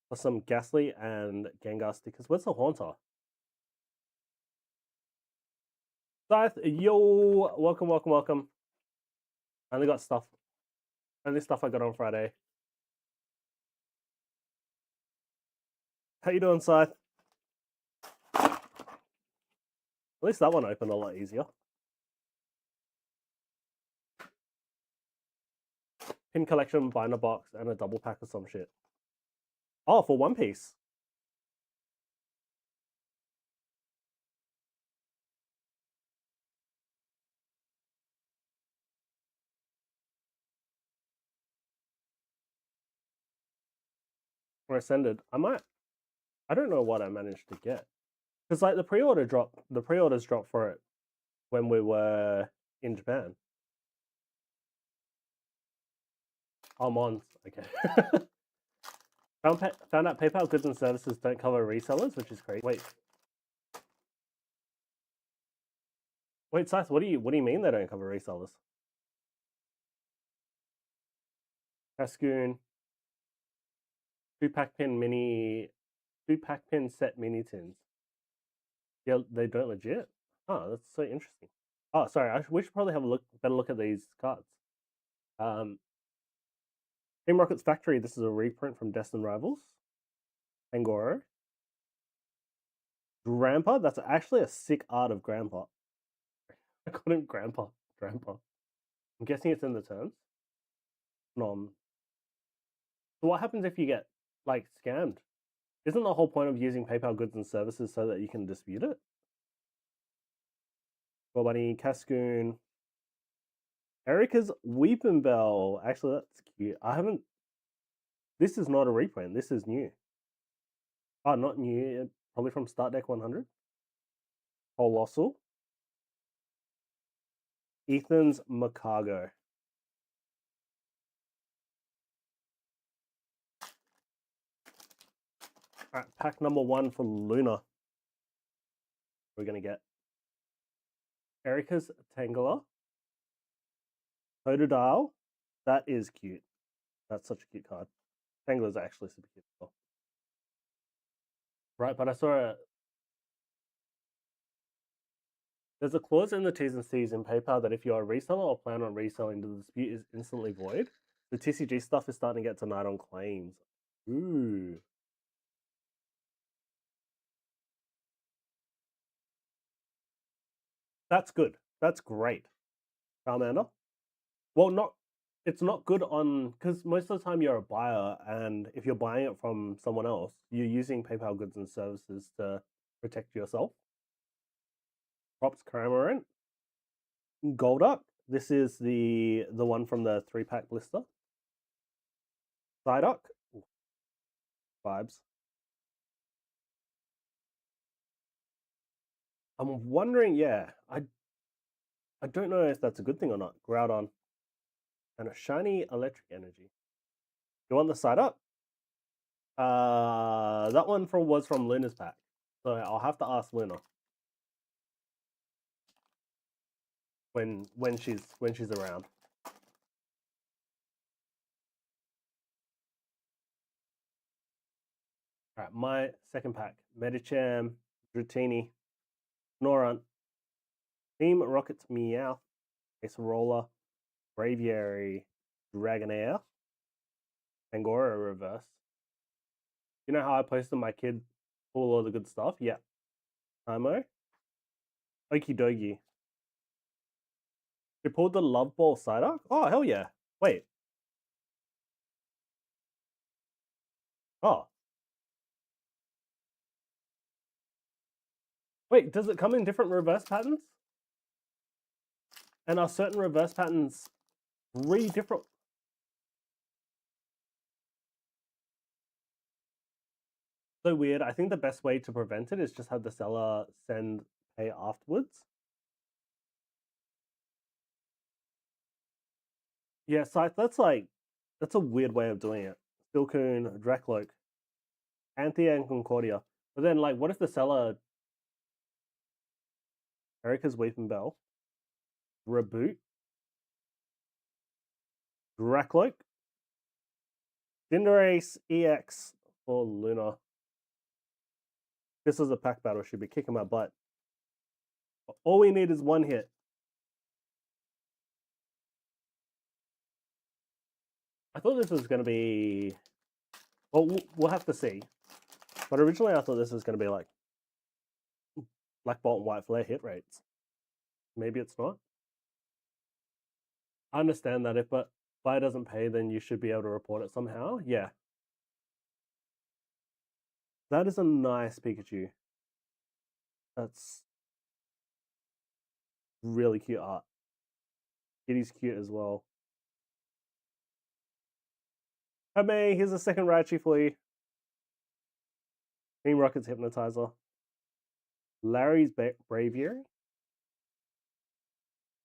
Plus some Ghastly and Gengar stickers. Where's the Haunter? Scythe, yo! Welcome, welcome, welcome. I only got stuff. Only stuff I got on Friday. How you doing, Scythe? At least that one opened a lot easier. Pin collection, binder box, and a double pack of some shit. Oh, for One Piece. Rescinded. I don't know what I managed to get. Because like the pre-orders dropped for it when we were in Japan. I'm on. Okay. Found out PayPal goods and services don't cover resellers, which is crazy. Wait, Scythe, what do you mean they don't cover resellers? Cascoon. 2-pack pin set mini tins. Yeah, they don't legit? Oh, that's so interesting. Oh, sorry, we should probably have a better look at these cards. Team Rocket's Factory, this is a reprint from Destined Rivals. Angoro. Grandpa, that's actually a sick art of Grandpa. I called him Grandpa. I'm guessing it's in the terms. Nom. So what happens if you get, like, scammed? Isn't the whole point of using PayPal goods and services so that you can dispute it? Bunny, Cascoon. Erica's Weeping Bell. Actually, that's cute. This is not a reprint. This is new. Oh, not new. Probably from Start Deck 100. Colossal. Ethan's Macago. All right, pack number 1 for Luna. We're going to get Erica's Tangela. Totodile. That is cute. That's such a cute card. Tangela's actually super cute as well. Right, but I saw there's a clause in the T's and C's in PayPal that if you're a reseller or plan on reselling, the dispute is instantly void. The TCG stuff is starting to get tonight on claims. Ooh. That's good. That's great. Charmander. Well, it's not good on, because most of the time you're a buyer, and if you're buying it from someone else, you're using PayPal goods and services to protect yourself. Props Cramorant. Golduck. This is the one from the 3-pack blister. Psyduck. Vibes. I'm wondering, yeah, I don't know if that's a good thing or not. Groudon. And a shiny electric energy. You want the Psyduck? That one was from Luna's pack. So I'll have to ask Luna. When she's around. Alright, my second pack. Medicham, Dratini, Snorunt, Team Rocket's Meow, Acerola, Braviary, Dragonair, Angora reverse. You know how I posted my kid all of the good stuff? Yeah. Timo. Okie dokie. They pulled the Love Ball Psyduck? Oh, hell yeah. Wait. Oh. Wait, does it come in different reverse patterns? And are certain reverse patterns 3 different. So weird. I think the best way to prevent it is just have the seller send pay afterwards. Yeah, Scythe, that's a weird way of doing it. Stilcoon, Drakloak, Anthea, and Concordia. But then, like, what if the seller Erica's Weeping Bell, Reboot, Drakloak, Cinderace EX for Luna. This is a pack battle, should be kicking my butt. All we need is 1 hit. I thought this was going to be... Well, we'll have to see. But originally I thought this was going to be like Black Bolt and White Flare hit rates. Maybe it's not. I understand that if buy doesn't pay, then you should be able to report it somehow. Yeah. That is a nice Pikachu. That's really cute art. Kitty's cute as well. Hey, May, here's a second Raichu for you. Team Rocket's Hypnotizer. Larry's Braviary.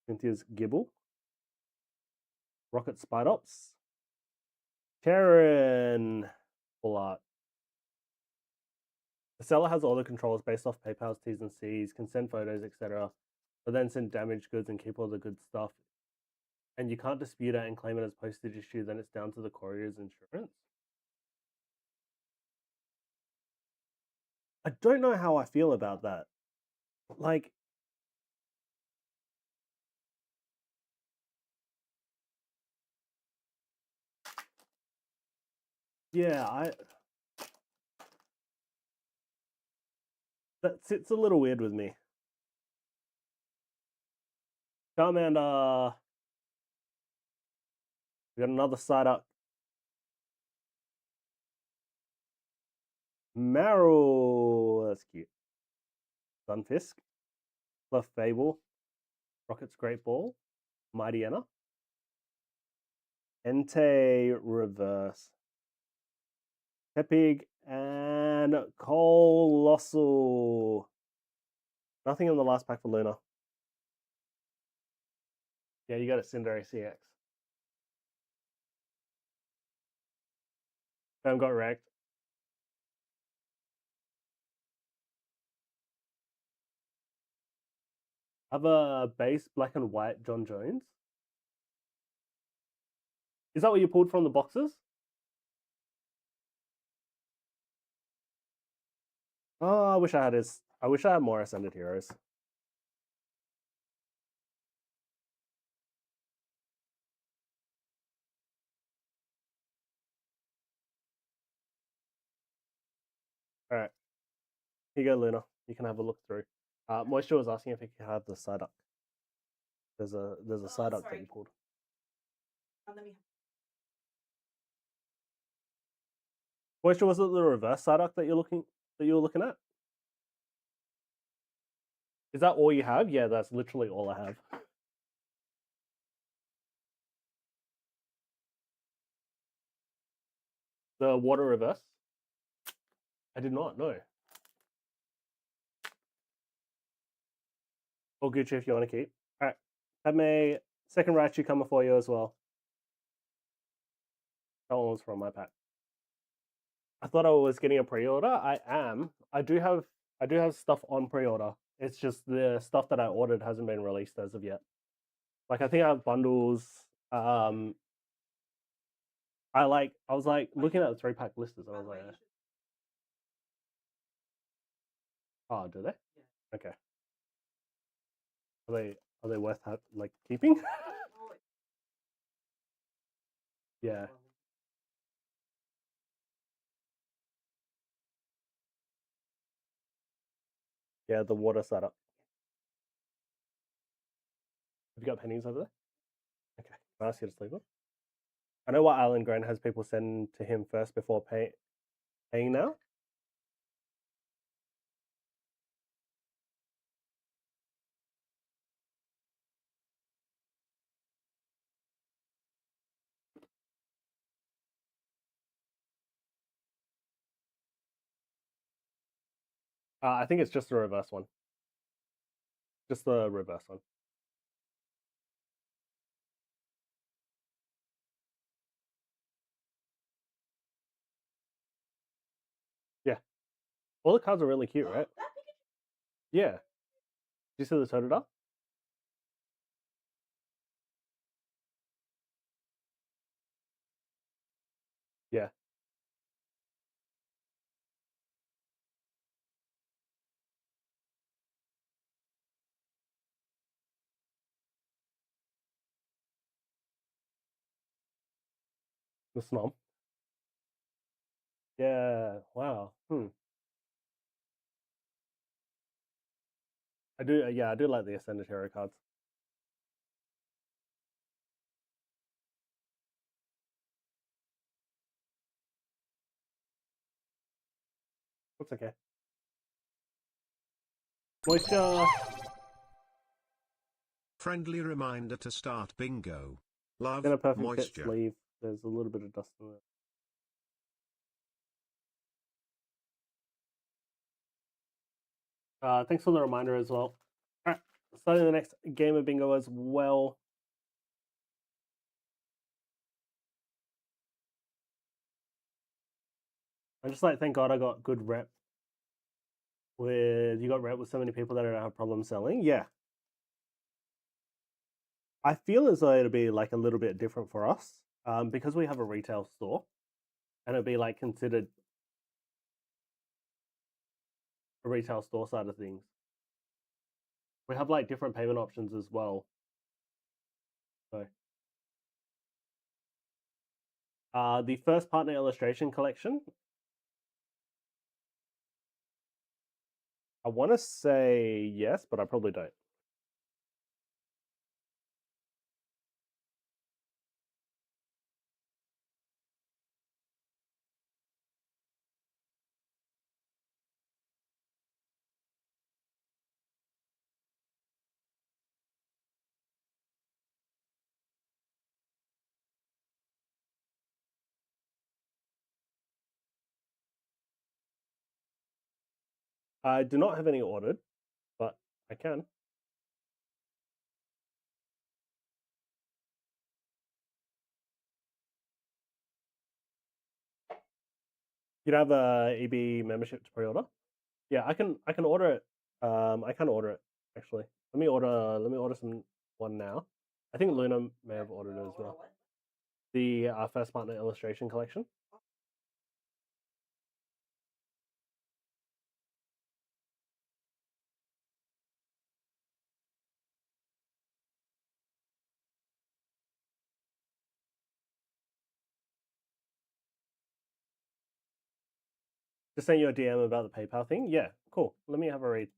Cynthia's Gibble. Rocket Spidops. Karen. Full art. The seller has all the controls based off PayPal's T's and C's, can send photos, etc., but then send damaged goods and keep all the good stuff. And you can't dispute it and claim it as postage issue, then it's down to the courier's insurance. I don't know how I feel about that. Like, yeah, that sits a little weird with me. Charmander. We got another side up. Meryl. That's cute. Sunfisk. Fluff Fable. Rocket's Great Ball. Mightyena. Entei Reverse. Tepig and Colossal. Nothing in the last pack for Luna. Yeah, you got a Cinderace CX. Sam got wrecked. I have a base black and white John Jones. Is that what you pulled from the boxes? Oh, I wish I had his. I wish I had more Ascended Heroes. All right, here you go, Luna. You can have a look through. Moisture was asking if he could have the Psyduck. There's a Psyduck that you pulled. Moisture, was it the reverse Psyduck that you were looking at? Is that all you have? Yeah, that's literally all I have. The water reverse? I did not know. Or Gucci if you want to keep. All right. Have a second Raichu coming for you as well. That one was from my pack. I thought I was getting a pre-order. I am. I do have stuff on pre-order. It's just the stuff that I ordered hasn't been released as of yet. Like I think I have bundles. I was like looking at the 3-pack listers. I was like, oh, do they? Yeah. Okay. Are they worth like keeping? Yeah. Yeah, the water setup. Have you got pennies over there? Okay. Can I ask you to sleep on? I know what Alan Grant has people send to him first before paying now. I think it's just the reverse one. Just the reverse one. Yeah. All the cards are really cute, right? Yeah. Did you see the Totodile? Yeah. The Snom. Yeah. Wow. I do. Yeah, I do like the Ascended Hero cards. That's okay. Moisture. Friendly reminder to start bingo. Love, In a perfect fit moisture. sleeve. There's a little bit of dust in it. Thanks for the reminder as well. Alright, starting the next game of bingo as well. I'm just like, thank God I got good rep with, you got rep with so many people that don't have problems selling. Yeah. I feel as though it'll be like a little bit different for us because we have a retail store and it'll be like considered a retail store side of things. We have like different payment options as well. So, the first partner illustration collection, I want to say yes, but I probably don't. I do not have any ordered, but I can. You'd have a EB membership to pre-order. Yeah, I can order it. I can order it actually. Let me order some one now. I think Luna may have ordered it as well. The first partner illustration collection. Just sent you a DM about the PayPal thing. Yeah, cool. Let me have a read.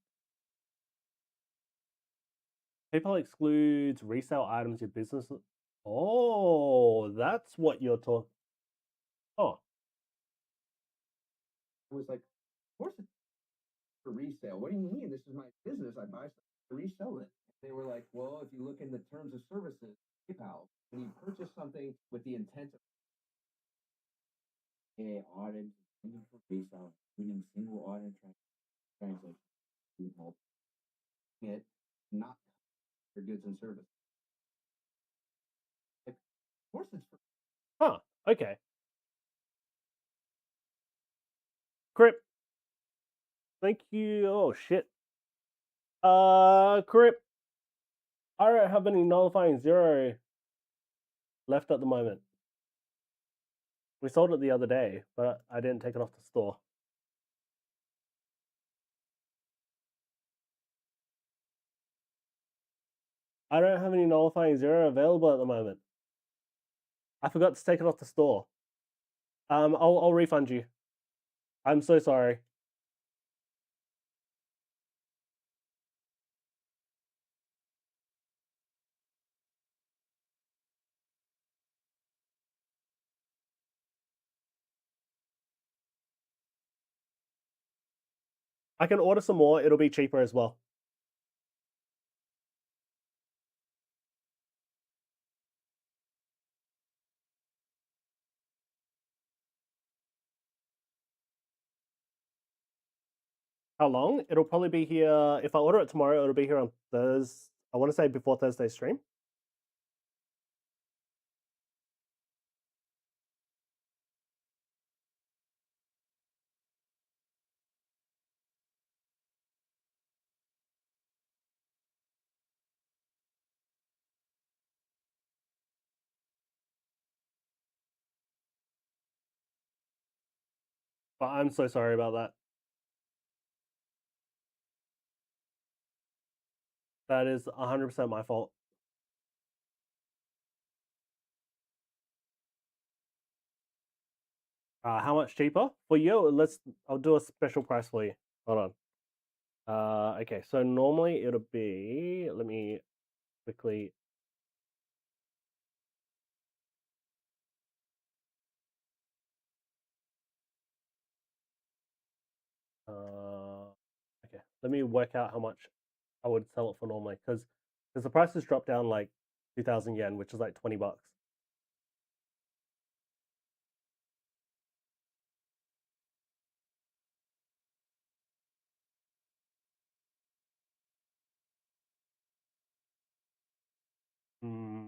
PayPal excludes resale items your business. Oh, that's what you're talking. Oh, I was like, of course it's for resale. What do you mean? This is my business. I buy stuff to resell it. They were like, well, if you look in the terms of services, PayPal, when you purchase something with the intent of audit for resale, meaning single audit transaction, you help it not for goods and services. Like, of course it's for. huh. Okay. Crip. Thank you. Oh shit. Crip. I don't have any nullifying zero left at the moment. We sold it the other day, but I didn't take it off the store. I don't have any nullifying zero available at the moment. I forgot to take it off the store. I'll refund you. I'm so sorry. I can order some more. It'll be cheaper as well. How long? It'll probably be here. If I order it tomorrow, it'll be here on Thursday. I want to say before Thursday's stream. But I'm so sorry about that. That is 100% my fault. How much cheaper? For you, I'll do a special price for you. Hold on. Okay, so normally it'll be, let me quickly. Okay, let me work out how much I would sell it for normally, because the price has dropped down like 2,000 yen, which is like 20 bucks. Hmm.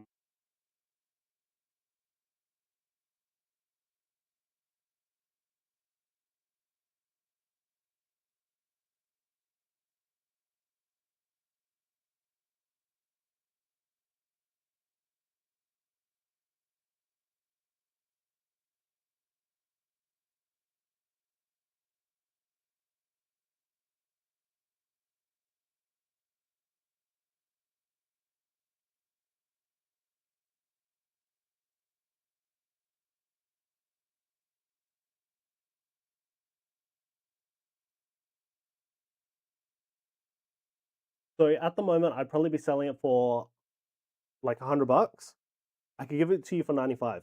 So at the moment, I'd probably be selling it for like 100 bucks. I could give it to you for 95.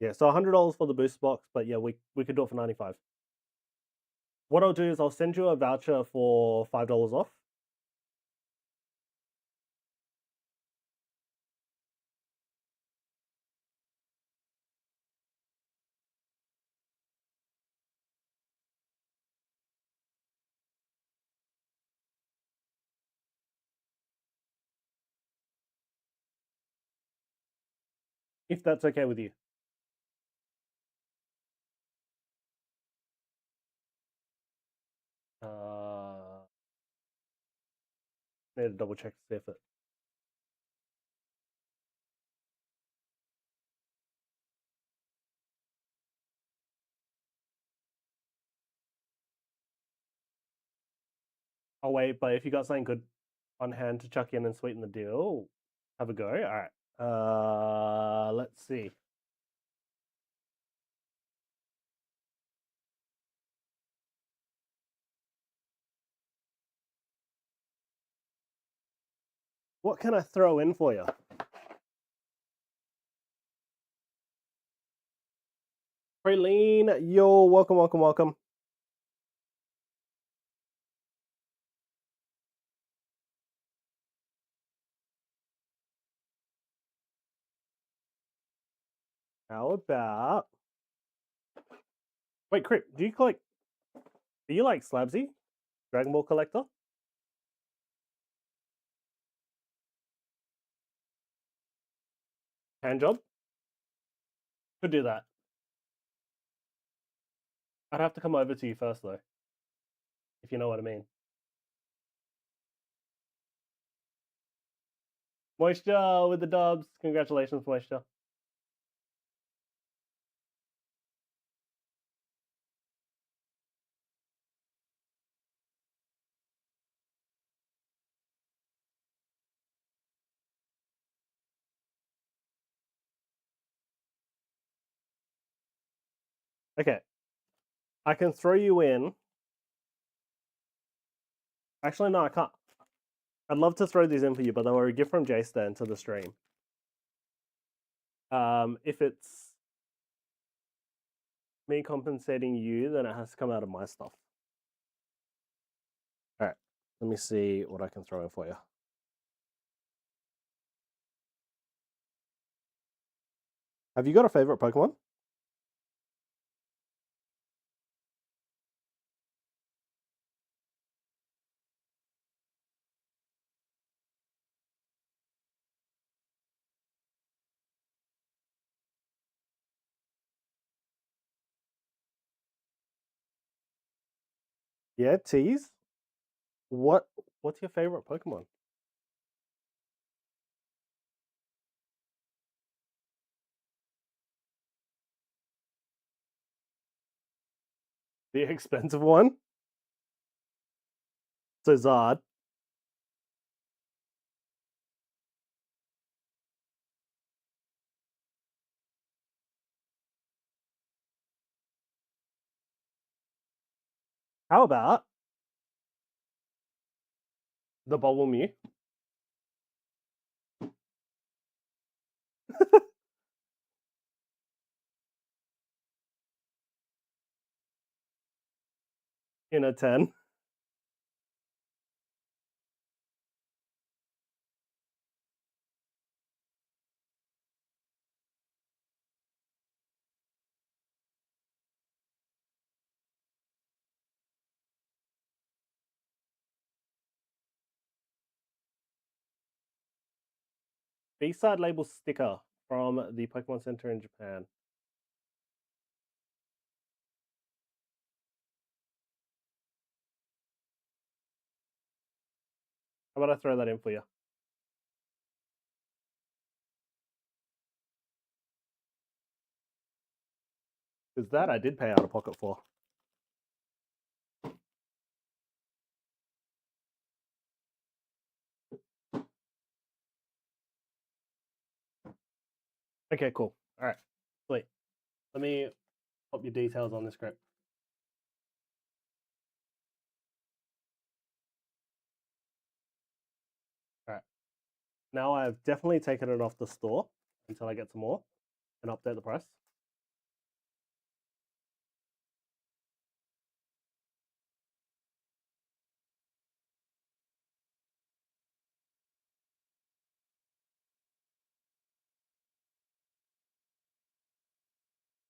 Yeah, so $100 for the booster box, but yeah, we could do it for 95. What I'll do is I'll send you a voucher for $5 off. If that's okay with you. Need to double check to see if it. Oh wait, but if you got something good on hand to chuck in and sweeten the deal, have a go. All right. Let's see. What can I throw in for you? Praline, yo, welcome, welcome, welcome. How about? Wait, Crip, do you collect? Are you like Slabsy, Dragon Ball collector? Hand job? Could do that. I'd have to come over to you first though, if you know what I mean. Moisture with the dubs. Congratulations, Moisture. Okay. I can throw you in. Actually, no, I can't. I'd love to throw these in for you, but they were a gift from J-Stan to the stream. If it's me compensating you, then it has to come out of my stuff. All right. Let me see what I can throw in for you. Have you got a favorite Pokemon? Yeah, tease. What's your favorite Pokemon? The expensive one? So Zard. How about the Bubble Mew? In a 10. B-side label sticker from the Pokemon Center in Japan. How about I throw that in for you? Because that I did pay out of pocket for. Okay, cool. All right, sweet. Let me pop your details on this script. All right. Now I've definitely taken it off the store until I get some more and update the price.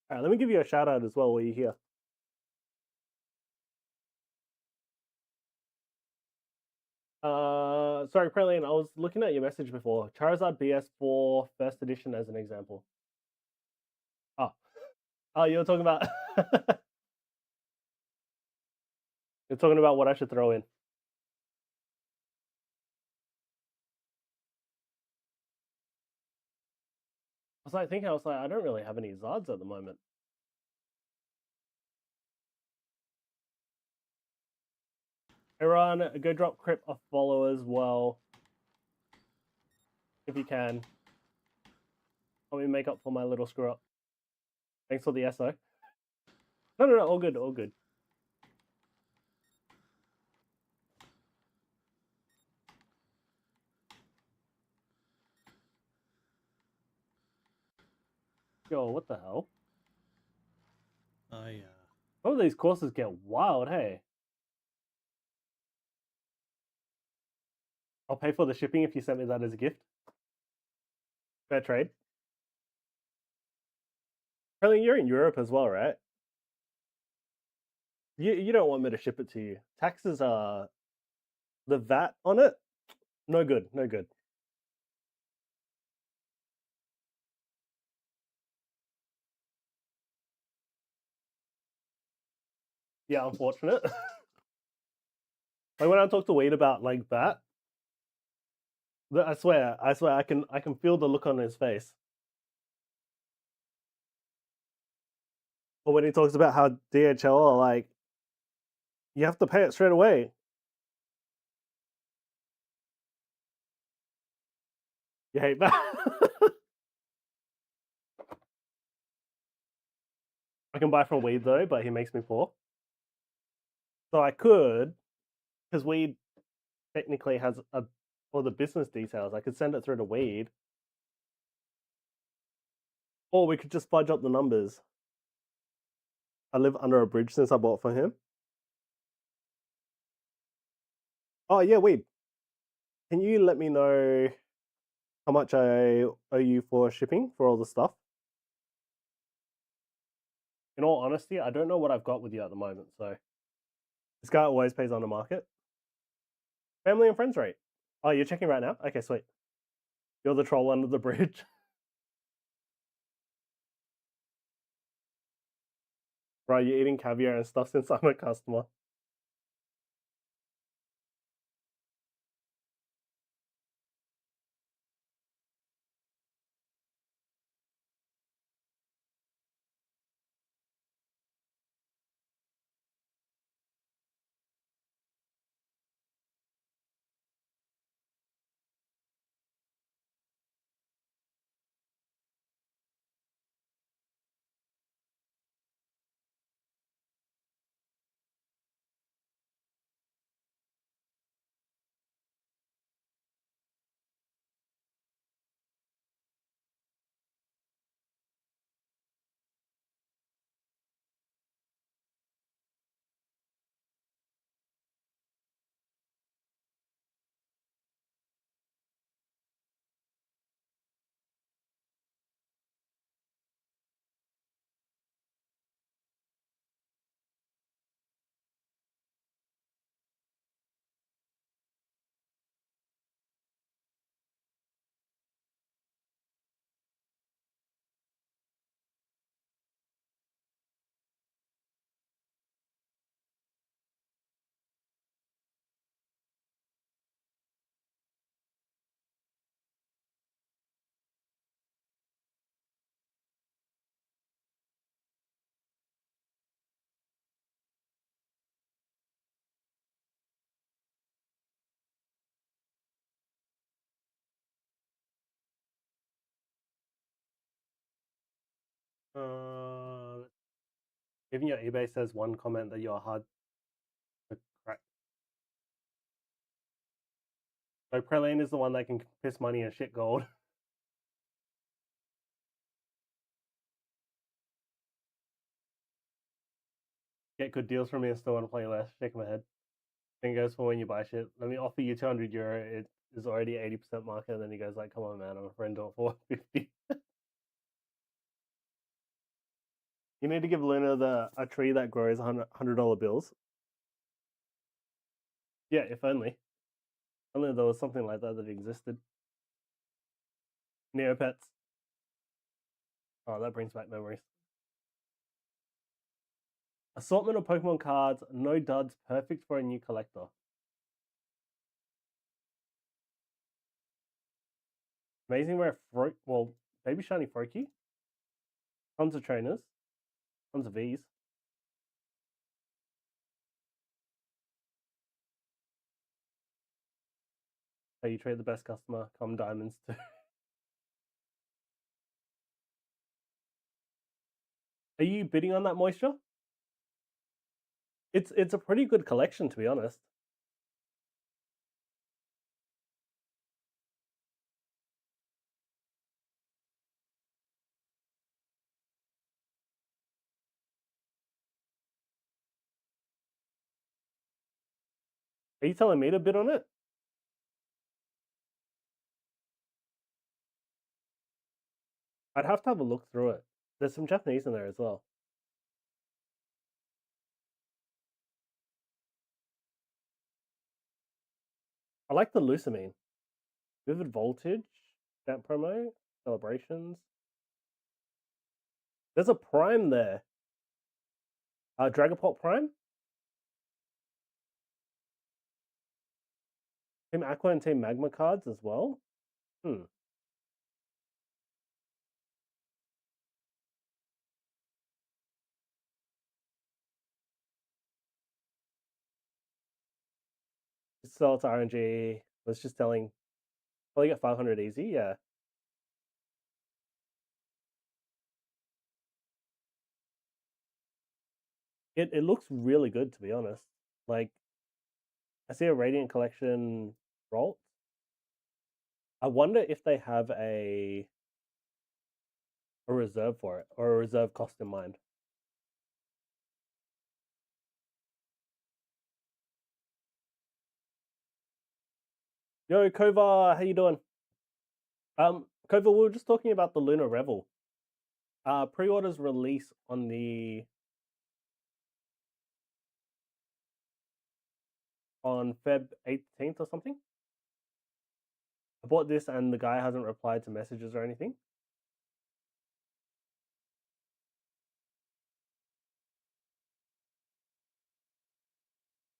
All right, let me give you a shout out as well while you're here. Sorry, Praline, I was looking at your message before. Charizard BS4 first edition as an example. Oh, you're talking about you're talking about what I should throw in. I don't really have any Zards at the moment. Everyone, go drop Crip a follow as well. If you can. Let me make up for my little screw up. Thanks for the SO. No, all good, all good. Yo, what the hell? Oh, yeah. Some of these courses get wild, hey? I'll pay for the shipping if you send me that as a gift. Fair trade. Apparently, you're in Europe as well, right? You don't want me to ship it to you. Taxes are the VAT on it. No good, no good. Yeah, unfortunate. Like when I talk to Wade about like that, I swear, I can feel the look on his face. Or when he talks about how DHL are like, you have to pay it straight away. You hate that? I can buy from Weed though, but he makes me poor. So I could, because Weed technically has all the business details. I could send it through to Weed, or we could just fudge up the numbers. I live under a bridge since I bought from him. Oh yeah, Weed. Can you let me know how much I owe you for shipping for all the stuff? In all honesty, I don't know what I've got with you at the moment, so this guy always pays on the market. Family and friends rate. Oh, you're checking right now? Okay, sweet. You're the troll under the bridge. Bro, you're eating caviar and stuff since I'm a customer. Even your eBay says one comment that you're hard to crack. So Praline is the one that can piss money and shit gold. Get good deals from me and still want to play less. Shake my head. Then goes for when you buy shit. Let me offer you €200. It is already 80% market. And then he goes like, "Come on, man, I'm a friend of 450." You need to give Luna a tree that grows $100 bills. Yeah, if only. Only there was something like that existed. Neopets. Oh, that brings back memories. Assortment of Pokemon cards, no duds, perfect for a new collector. Amazing rare Baby Shiny Froakie. Tons of trainers. Tons of Vs. So you trade the best customer, come diamonds too. Are you bidding on that moisture? It's a pretty good collection, to be honest. Are you telling me to bid on it? I'd have to have a look through it. There's some Japanese in there as well. I like the Lusamine. Vivid Voltage, that promo, Celebrations. There's a Prime there. Dragapult Prime? Team Aqua and Team Magma cards as well? Sell it to RNG. Was just telling. Probably get 500 easy, yeah. It looks really good, to be honest. Like, I see a Radiant Collection Rolt. I wonder if they have a reserve for it, or a reserve cost in mind. Yo, Kova, how you doing? Kova, we were just talking about the Lunar Revel. Pre-orders release on Feb 18th or something. I bought this and the guy hasn't replied to messages or anything.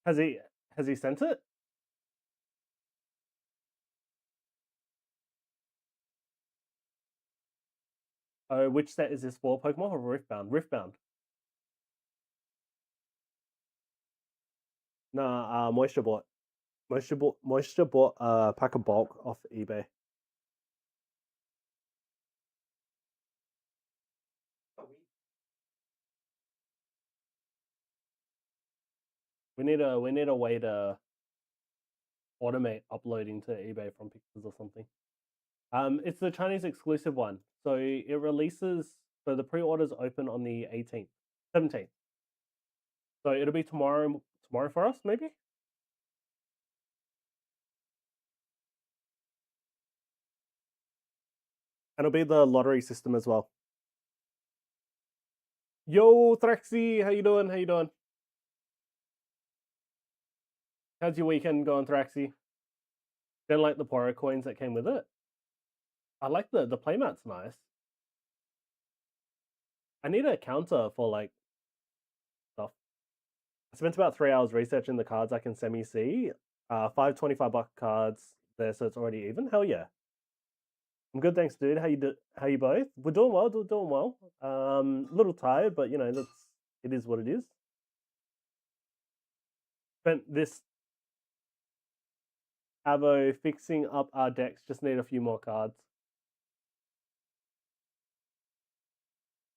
Has he sent it? Oh, which set is this for? Pokemon or Riftbound? Riftbound. Nah, Moisture bought. Moisture bought a pack of bulk off eBay. We need a way to automate uploading to eBay from pictures or something. It's the Chinese exclusive one. So it releases, so the pre-orders open on the 18th, 17th. So it'll be tomorrow for us, maybe? And it'll be the lottery system as well. Yo, Thraxy, how you doing? How you doing? How's your weekend going, Thraxy? Don't like the Poro coins that came with it. I like the playmat's nice. I need a counter for like stuff. I spent about 3 hours researching the cards I can semi-see. 5 $25 cards there, so it's already even. Hell yeah. I'm good, thanks, dude. How you both? We're doing well. We're doing well. A little tired, but you know it is what it is. Spent this Avo fixing up our decks. Just need a few more cards.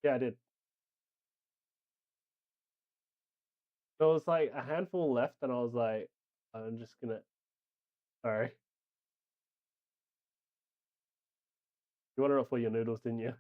Yeah, I did. There was like a handful left, and I was like, I'm just gonna. Sorry. You ordered it for your noodles, didn't you?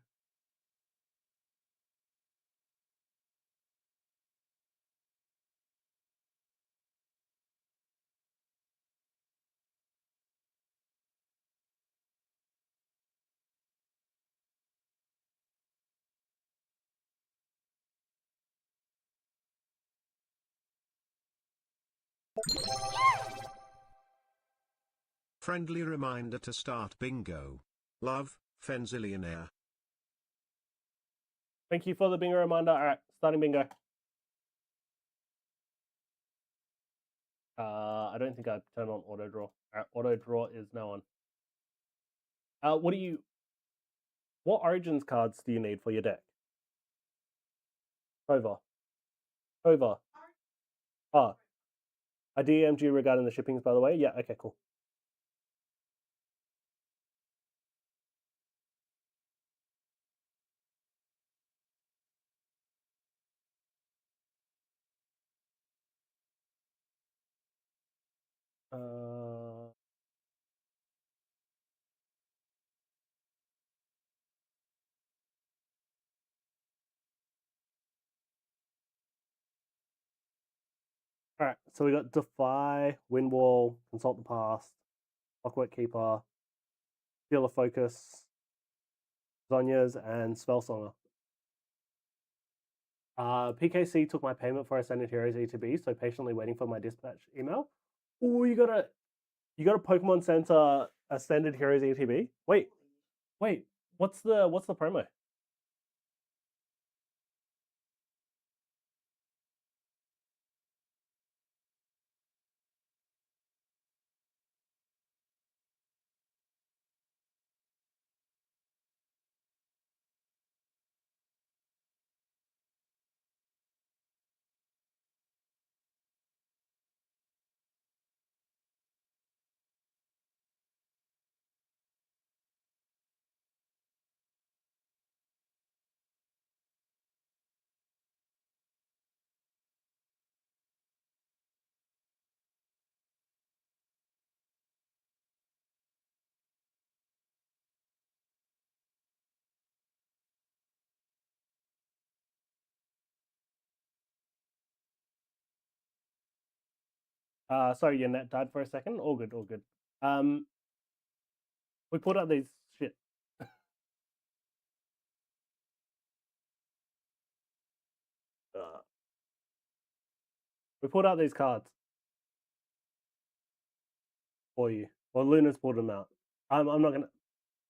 Friendly reminder to start bingo. Love, Fenzillionaire. Thank you for the bingo reminder. All right, starting bingo. I don't think I turned on auto draw. Auto draw is now on. What Origins cards do you need for your deck? Over. Ah, I DM'd you regarding the shippings, by the way. Yeah, okay, cool. Alright, so we got Defy, Windwall, Consult the Past, Clockwork Keeper, Steal of Focus, Zonia's, and Spellsonger. PKC took my payment for Ascended Heroes ETB, so patiently waiting for my dispatch email. Oh, you got a Pokemon Center Ascended Heroes ETB? Wait, what's the promo? Sorry, your net died for a second. All good, all good. We put out these shit. We pulled out these cards for you. Well, Luna's pulled them out. I'm not gonna.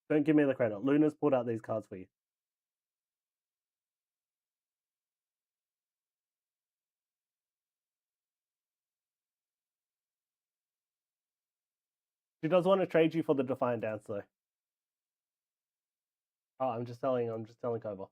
Don't give me the credit. Luna's pulled out these cards for you. She does want to trade you for the Defiant Dance, though. Oh, I'm just telling Cobra.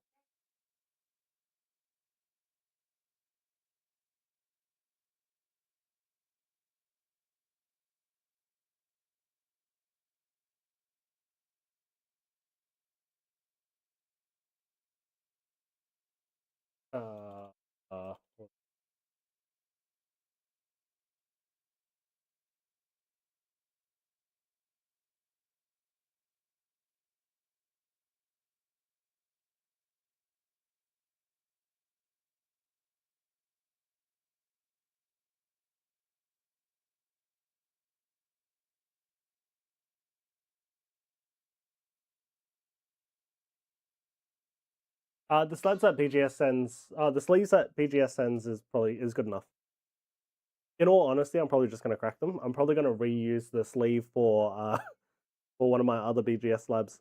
Uh, the sleds that BGS sends, the sleeves that BGS sends is good enough. In all honesty, I'm probably just gonna crack them. I'm probably gonna reuse the sleeve for for one of my other BGS slabs.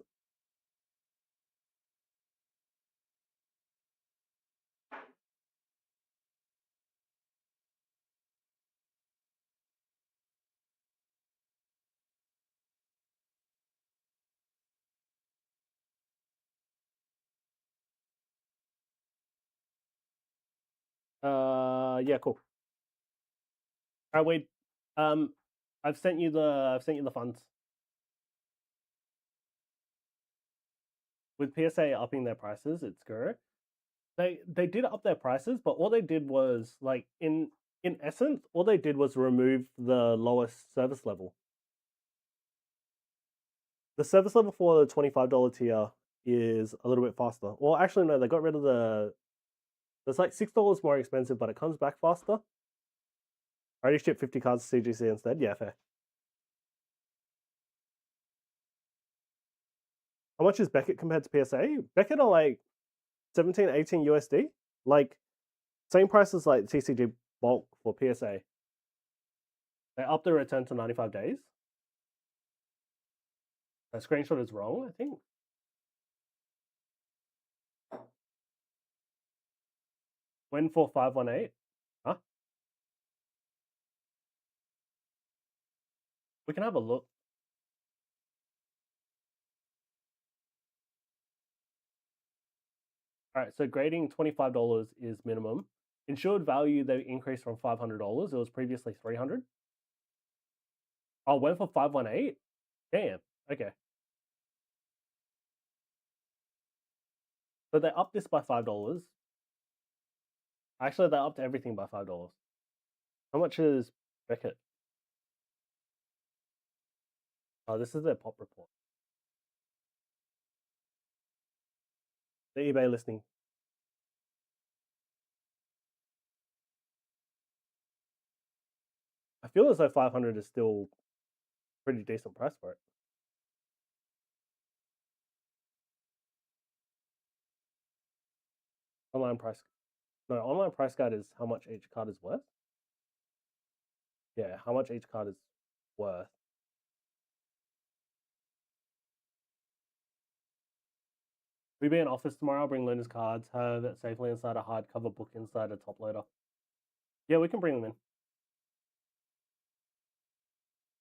Yeah, cool. All right, wait. I've sent you the funds. With PSA upping their prices, it's good. They did up their prices, but all they did was like in essence, all they did was remove the lowest service level. The service level for the $25 tier is a little bit faster. Well, actually, no, they got rid of the. It's like $6 more expensive, but it comes back faster. I already shipped 50 cards to CGC instead. Yeah, fair. How much is Beckett compared to PSA? Beckett are like 17, 18 USD. Like, same price as like TCG bulk for PSA. They upped the return to 95 days. That screenshot is wrong, I think. When for 518? Huh? We can have a look. All right, so grading $25 is minimum. Insured value, they increased from $500. It was previously $300. Oh, went for 518? Damn. Okay. So they upped this by $5. Actually, they upped everything by $5. How much is Beckett? Oh, this is their pop report. The eBay listing. I feel as though 500 is still pretty decent price for it. Online price. No, online price guide is how much each card is worth. Yeah, how much each card is worth. We be in office tomorrow. I'll bring Luna's cards. Have it safely inside a hardcover book inside a top loader. Yeah, we can bring them in.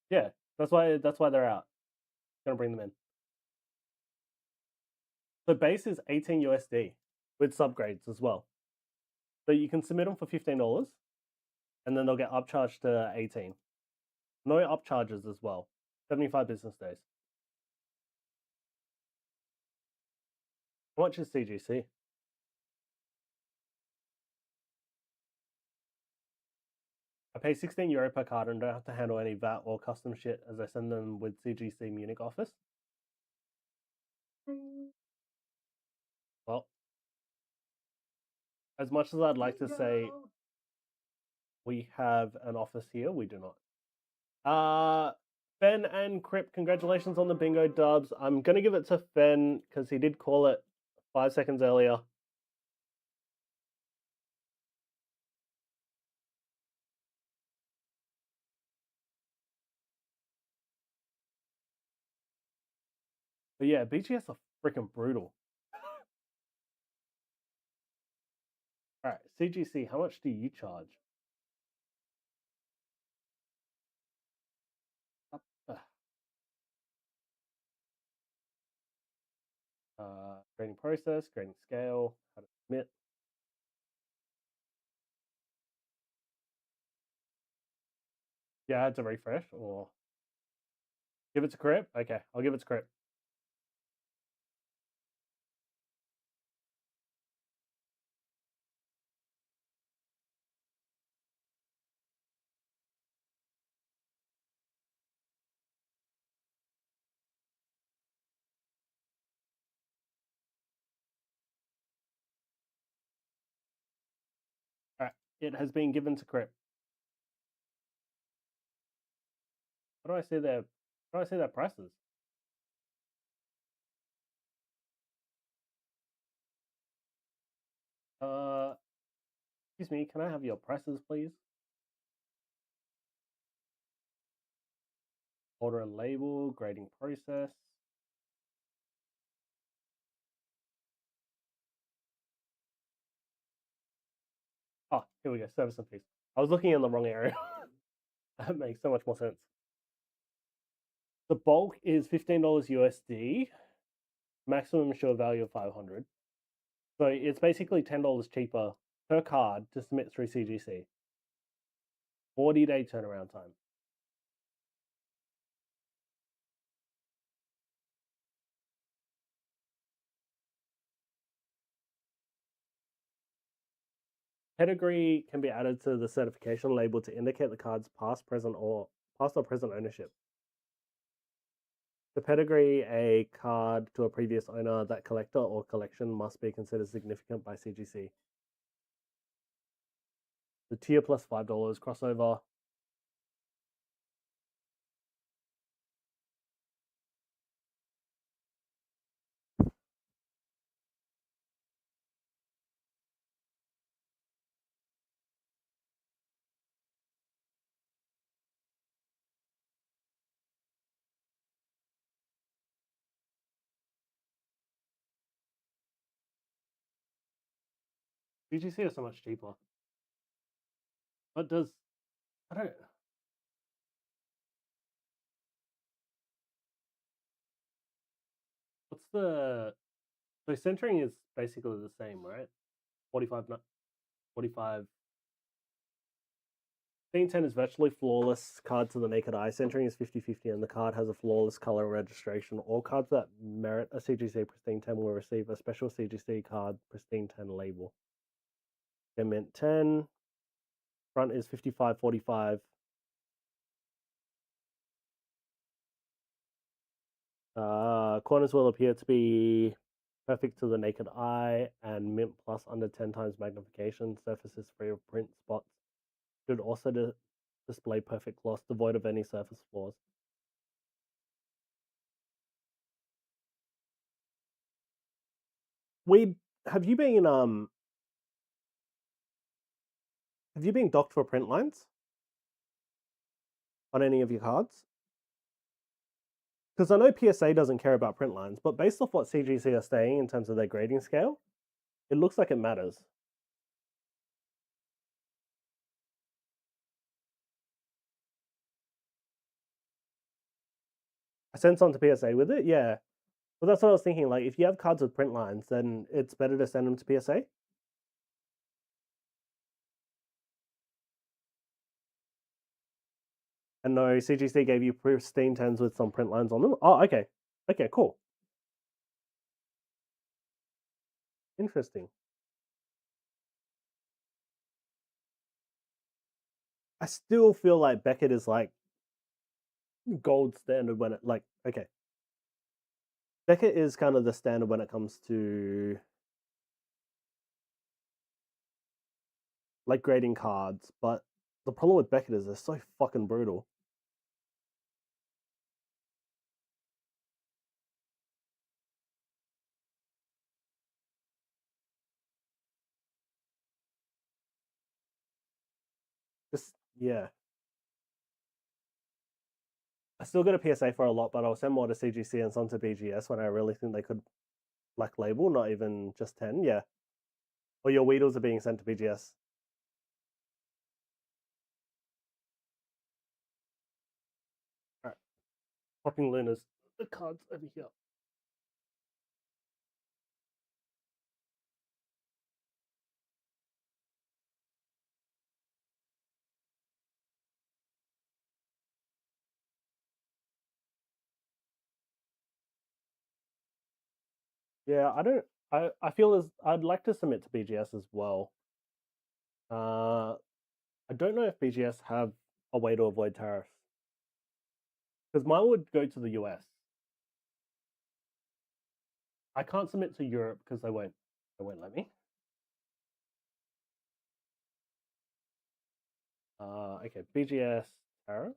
Yeah, that's why they're out. Gonna bring them in. So base is 18 USD with subgrades as well. So you can submit them for $15, and then they'll get upcharged to 18. No upcharges as well. 75 business days. How much is CGC? I pay €16 per card and don't have to handle any VAT or custom shit as I send them with CGC Munich office. Well, as much as I'd like to say we have an office here, we do not. Fen and Crip, congratulations on the bingo dubs. I'm going to give it to Fen because he did call it 5 seconds earlier. But yeah, BGS are freaking brutal. All right, CGC, how much do you charge? Grading process, grading scale, how to submit. Yeah, I had to refresh or give it to Crip. Okay, I'll give it to Crip. All right, it has been given to Crip. How do I see their? How do I see their prices? Excuse me, can I have your prices, please? Order and label, grading process. Oh, here we go, service and fees. I was looking in the wrong area. That makes so much more sense. The bulk is $15 USD, maximum insured value of 500. So it's basically $10 cheaper per card to submit through CGC. 40-day turnaround time. Pedigree can be added to the certification label to indicate the card's past or present ownership. To pedigree a card to a previous owner, that collector or collection must be considered significant by CGC. The tier plus $5 crossover. CGC is so much cheaper. But does I don't what's the so centering is basically the same, right? 45 45 10 is virtually flawless card to the naked eye. Centering is 50-50 and the card has a flawless color registration. All cards that merit a CGC Pristine 10 will receive a special CGC card Pristine 10 label. Mint 10. Front is 55-45. Corners will appear to be perfect to the naked eye and mint plus under 10 times magnification. Surface is free of print spots. Should also display perfect gloss, devoid of any surface flaws. Have you been docked for print lines on any of your cards? Because I know PSA doesn't care about print lines, but based off what CGC are saying in terms of their grading scale, it looks like it matters. I sent some to PSA with it, yeah. But that's what I was thinking. Like, if you have cards with print lines, then it's better to send them to PSA. And no, CGC gave you pristine 10s with some print lines on them. Oh, okay. Okay, cool. Interesting. I still feel like Beckett is like gold standard when it okay. Beckett is kind of the standard when it comes to like grading cards, but the problem with Beckett is they're so fucking brutal. Just yeah. I still get a PSA for a lot, but I'll send more to CGC and some to BGS when I really think they could black label, not even just 10. Yeah. Or your Weedles are being sent to BGS. All right. Popping Lunas. The cards over here. Yeah, I feel as I'd like to submit to BGS as well. I don't know if BGS have a way to avoid tariffs. Because mine would go to the US. I can't submit to Europe because they won't let me. Okay, BGS tariffs.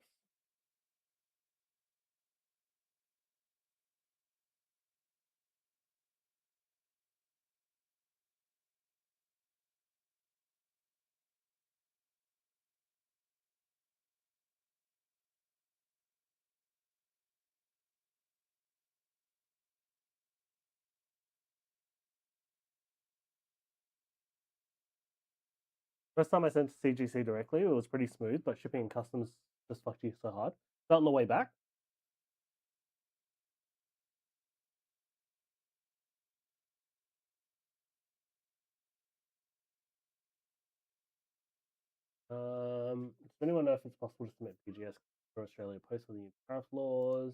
First time I sent to CGC directly, it was pretty smooth, but shipping and customs just fucked you so hard. But on the way back, does anyone know if it's possible to submit BGS for Australia post with the new tariff laws?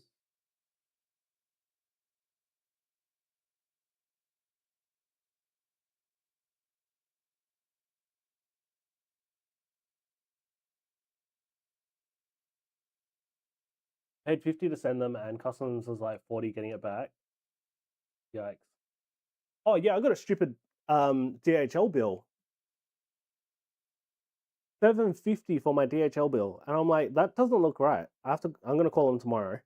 Paid 50 to send them, and customs was like 40 getting it back. Yikes. Oh yeah, I got a stupid DHL bill. $7.50 for my DHL bill, and I'm like, that doesn't look right. I'm gonna call them tomorrow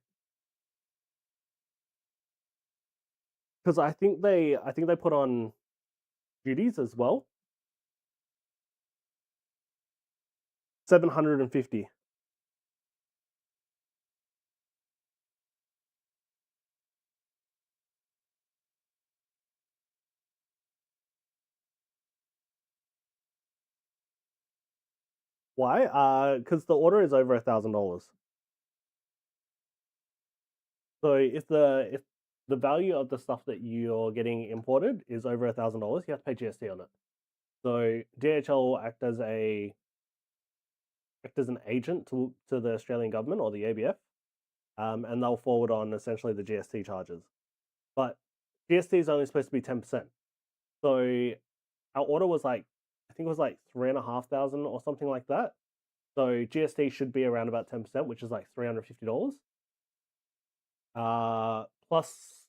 because I think they put on duties as well. 750. Why? Because the order is over $1,000. So if the value of the stuff that you're getting imported is over $1,000, you have to pay GST on it. So DHL will act as an agent to the Australian government or the ABF, and they'll forward on essentially the GST charges. But GST is only supposed to be 10%. So our order was like, I think it was like 3,500 or something like that. So GST should be around about 10%, which is like $350. Plus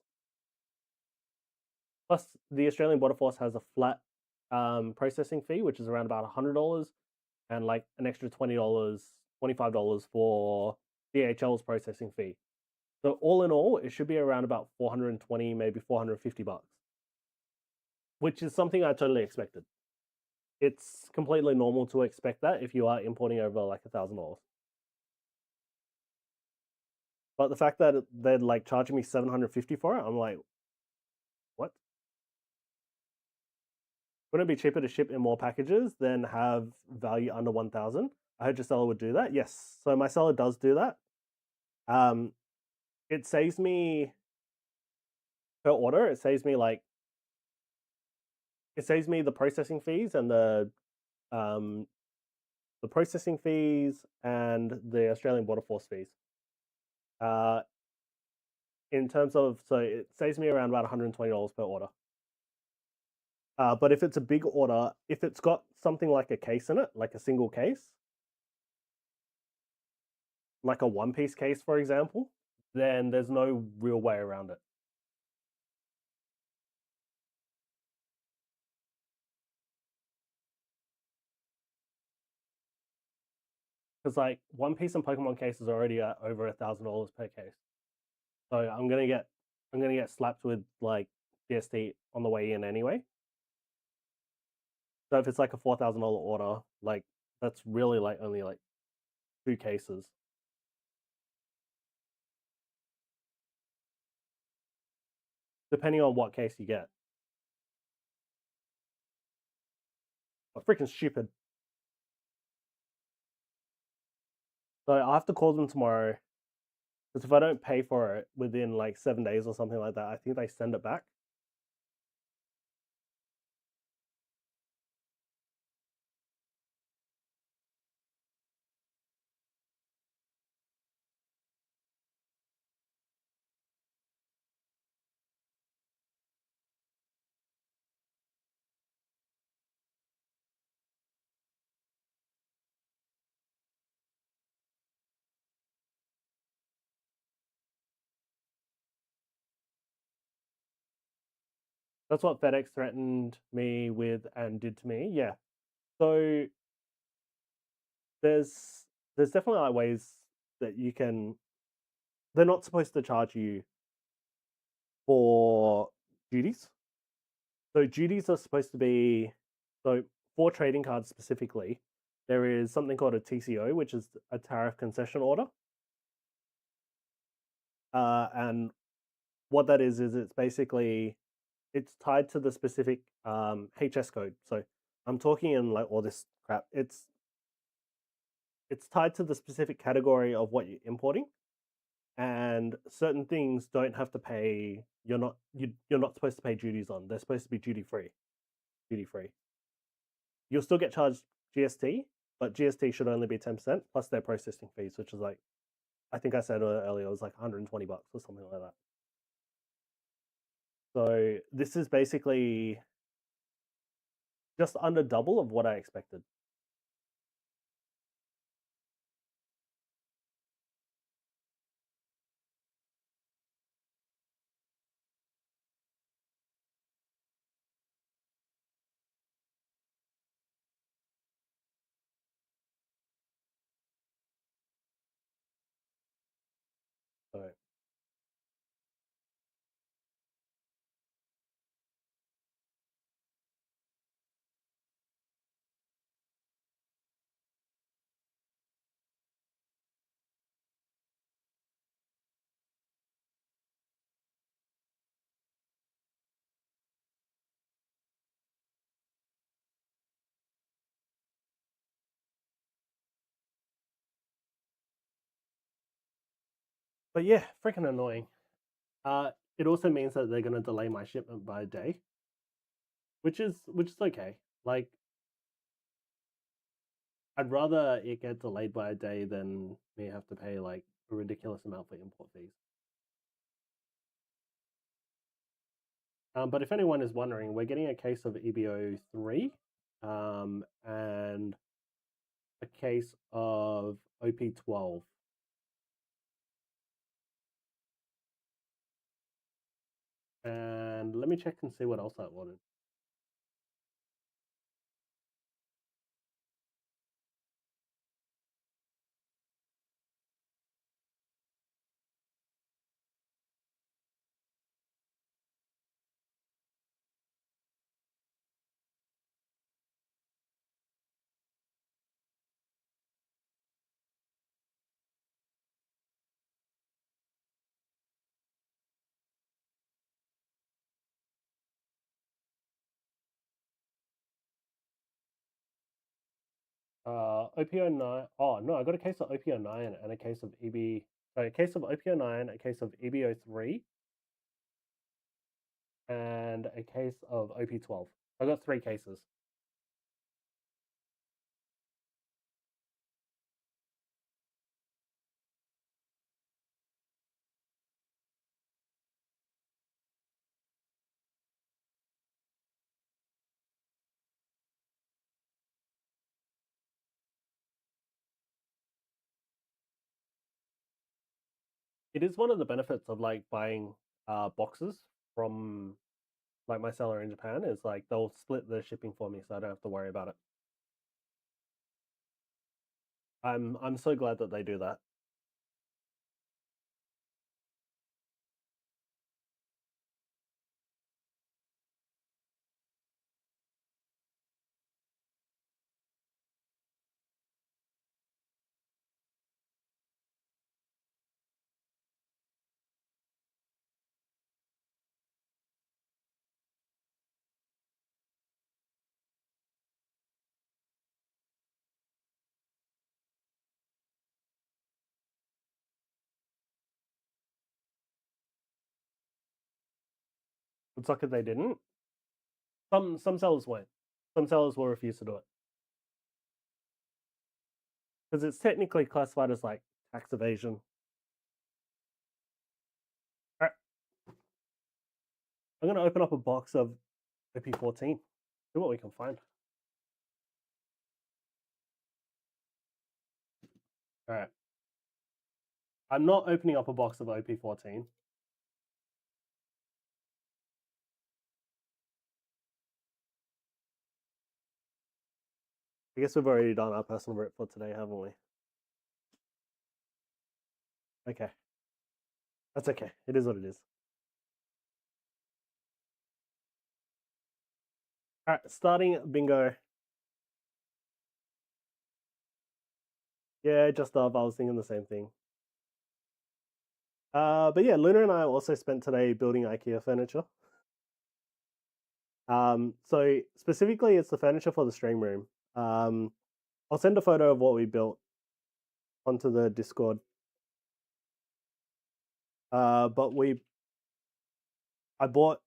the Australian Border Force has a flat processing fee, which is around about $100, and like an extra $20, $25 for DHL's processing fee. So all in all, it should be around about 420, maybe $450, which is something I totally expected. It's completely normal to expect that if you are importing over like $1,000. But the fact that they're like charging me $750 for it, I'm like, what? Wouldn't it be cheaper to ship in more packages than have value under 1,000? I heard your seller would do that. Yes, so my seller does do that. It saves me per order. It saves me the processing fees and the processing fees and the Australian Border Force fees. In terms of, so it saves me around about $120 per order. But if it's a big order, if it's got something like a case in it, like a single case, like a one-piece case, for example, then there's no real way around it. Because like One Piece and Pokemon cases are already at over $1,000 per case, so I'm gonna get slapped with like GST on the way in anyway. So if it's like a $4,000 order, like that's really like only like 2 cases. depending on what case you get. But freaking stupid. So I'll have to call them tomorrow. Because if I don't pay for it within like 7 days or something like that, I think they send it back. That's what FedEx threatened me with and did to me. Yeah. So there's definitely like ways that you can. They're not supposed to charge you for duties. So duties are supposed to be for trading cards specifically. There is something called a TCO, which is a tariff concession order. And what that is it's basically it's tied to the specific HS code. So I'm talking in like all this crap. It's tied to the specific category of what you're importing, and certain things don't have to pay. You're not supposed to pay duties on. They're supposed to be duty free. You'll still get charged GST, but GST should only be 10% plus their processing fees, which is like I think I said earlier it was like $120 or something like that. So this is basically just under double of what I expected. So but yeah, freaking annoying. It also means that they're going to delay my shipment by a day, which is okay. Like, I'd rather it get delayed by a day than me have to pay like a ridiculous amount for import fees. But if anyone is wondering, we're getting a case of EBO 3, and a case of OP12. And let me check and see what else I ordered. OPO9. Oh no, I got a case of OPO9 and a case of EB. Sorry, a case of OPO9, a case of EBO3, and a case of OP12. I got 3 cases. It is one of the benefits of like buying boxes from like my seller in Japan is like they'll split the shipping for me, so I don't have to worry about it. I'm so glad that they do that. It's like if they didn't. Some sellers won't. Some sellers will refuse to do it. Because it's technically classified as like tax evasion. Alright. I'm gonna open up a box of OP14. See what we can find. Alright. I'm not opening up a box of OP14. I guess we've already done our personal rip for today, haven't we? Okay. That's okay. It is what it is. Alright, starting bingo. Yeah, just I was thinking the same thing. But yeah, Luna and I also spent today building IKEA furniture. So specifically, it's the furniture for the stream room. I'll send a photo of what we built onto the Discord. But I bought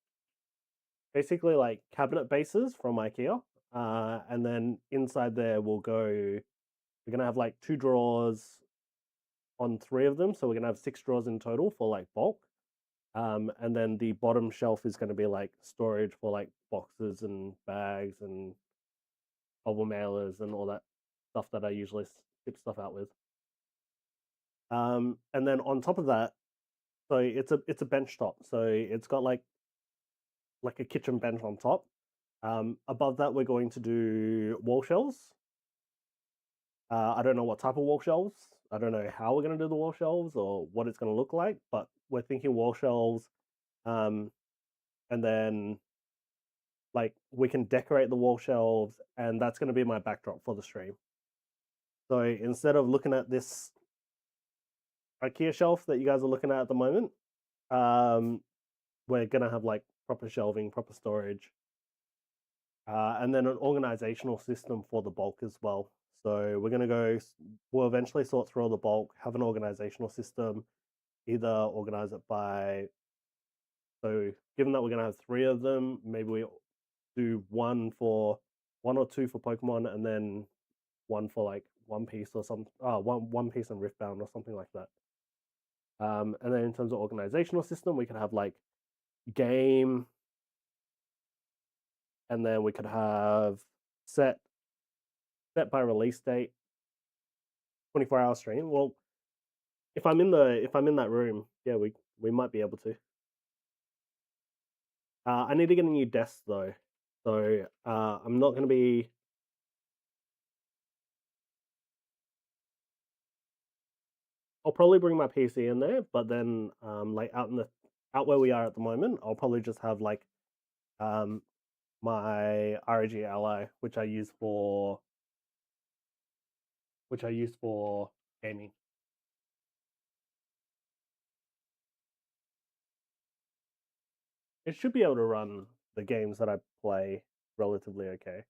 basically like cabinet bases from IKEA, and then inside there we're gonna have like 2 drawers on 3 of them, so we're gonna have 6 drawers in total for like bulk. And then the bottom shelf is gonna be like storage for like boxes and bags and bubble mailers and all that stuff that I usually ship stuff out with. And then on top of that, so it's a bench top, so it's got like a kitchen bench on top. Above that, we're going to do wall shelves. I don't know what type of wall shelves. I don't know how we're going to do the wall shelves or what it's going to look like, but we're thinking wall shelves. And then like we can decorate the wall shelves, and that's going to be my backdrop for the stream. So instead of looking at this IKEA shelf that you guys are looking at the moment, we're going to have like proper shelving, proper storage. And then an organizational system for the bulk as well. So we'll eventually sort through all the bulk, have an organizational system, either organize it by, so given that we're going to have 3 of them, maybe we do one or 2 for Pokemon, and then one for like One Piece or One Piece and Riftbound or something like that. And then in terms of organizational system, we could have like game, and then we could have set by release date, 24-hour stream. Well, if I'm in that room, yeah, we might be able to. I need to get a new desk though, so I'm not going to be. I'll probably bring my PC in there, but then like out where we are at the moment, I'll probably just have like my RNG Ally, which I use for gaming. It should be able to run the games that I play relatively okay.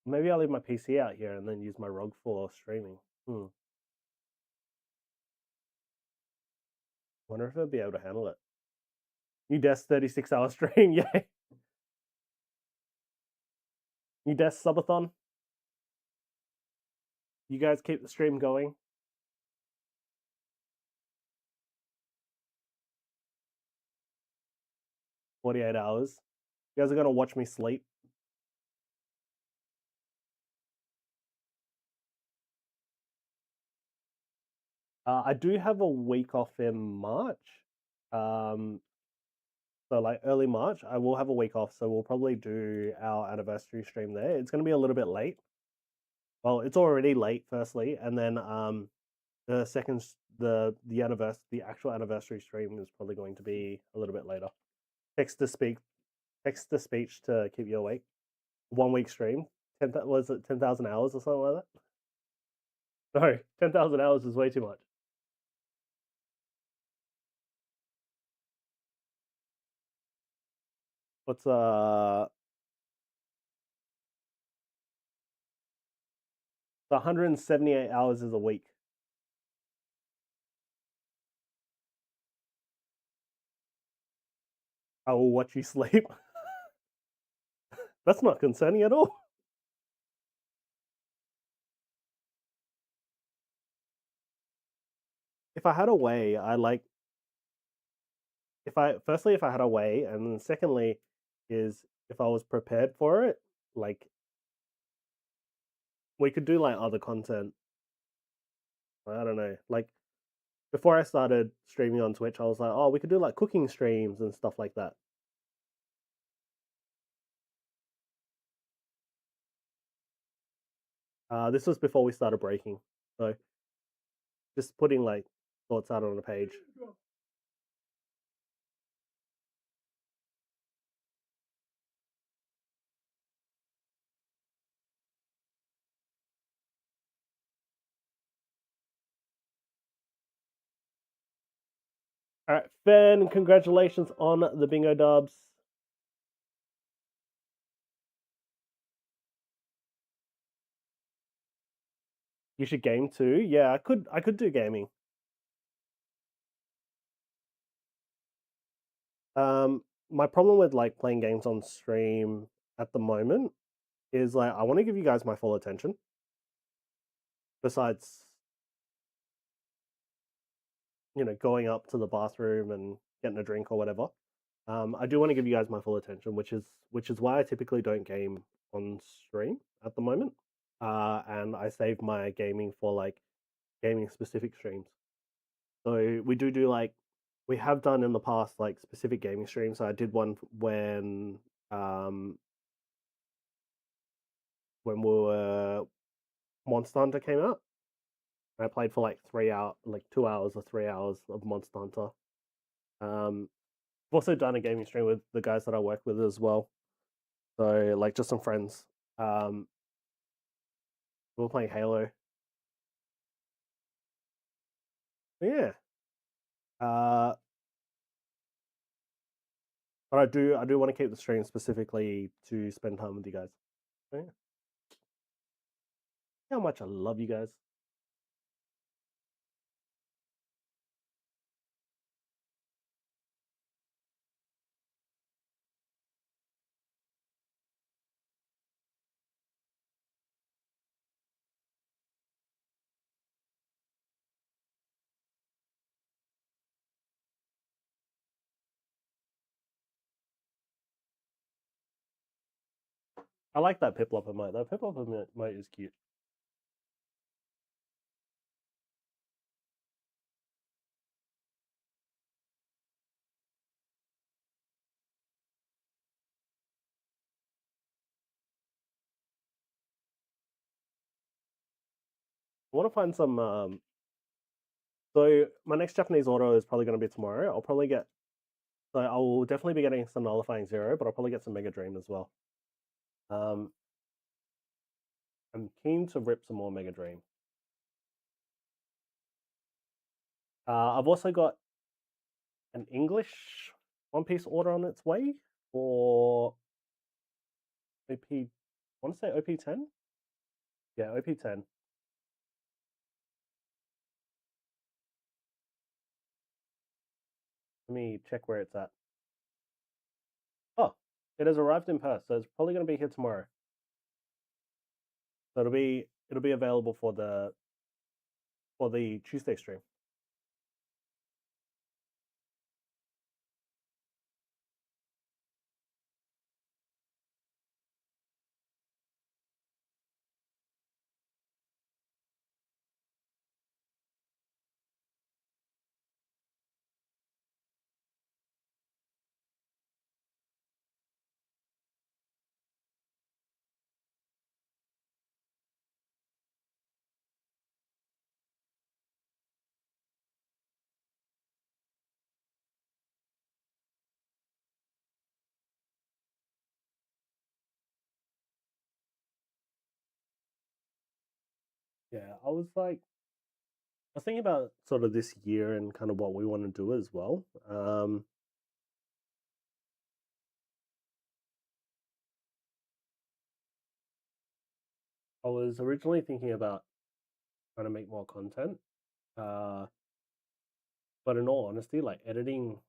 Maybe I'll leave my PC out here and then use my ROG for streaming. Wonder if it'll be able to handle it. New desk 36-hour stream, yay. New desk subathon. You guys keep the stream going. $48 hours. You guys are gonna watch me sleep. I do have a week off in March. So like early March, I will have a week off, so we'll probably do our anniversary stream there. It's gonna be a little bit late. Well, it's already late, firstly, and then the second the actual anniversary stream is probably going to be a little bit later. Text to speech to keep you awake. 1 week stream. Was it 10,000 hours or something like that? No, 10,000 hours is way too much. What's 178 hours is a week. I will watch you sleep. That's not concerning at all. If I had a way, if I had a way, and then secondly is if I was prepared for it, like we could do like other content. I don't know. Like before I started streaming on Twitch, I was like, oh, we could do like cooking streams and stuff like that. This was before we started breaking, so just putting like thoughts out on a page. All right, Fen, congratulations on the bingo dubs. You should game too. Yeah, I could do gaming. My problem with like playing games on stream at the moment is like I want to give you guys my full attention. Besides, you know, going up to the bathroom and getting a drink or whatever. I do want to give you guys my full attention, which is why I typically don't game on stream at the moment. And I save my gaming for like gaming specific streams. So we do like we have done in the past like specific gaming streams. So I did one when we were Monster Hunter came out. I played for like 2 hours or 3 hours of Monster Hunter. I've also done a gaming stream with the guys that I work with as well. So like just some friends. We were playing Halo. Yeah. But I do want to keep the stream specifically to spend time with you guys. So, yeah. How much I love you guys. I like that Piplup emote. That Piplup emote is cute. I want to find some. So my next Japanese order is probably going to be tomorrow. I'll probably get. So I will definitely be getting some Nullifying Zero, but I'll probably get some Mega Dream as well. I'm keen to rip some more Mega Dream. I've also got an English One Piece order on its way for OP. I want to say OP10. Yeah, OP10. Let me check where it's at. Oh, it has arrived in Perth, so it's probably going to be here tomorrow. So it'll be available for the Tuesday stream. Yeah, I was thinking about sort of this year and kind of what we want to do as well. I was originally thinking about trying to make more content, but in all honesty, like editing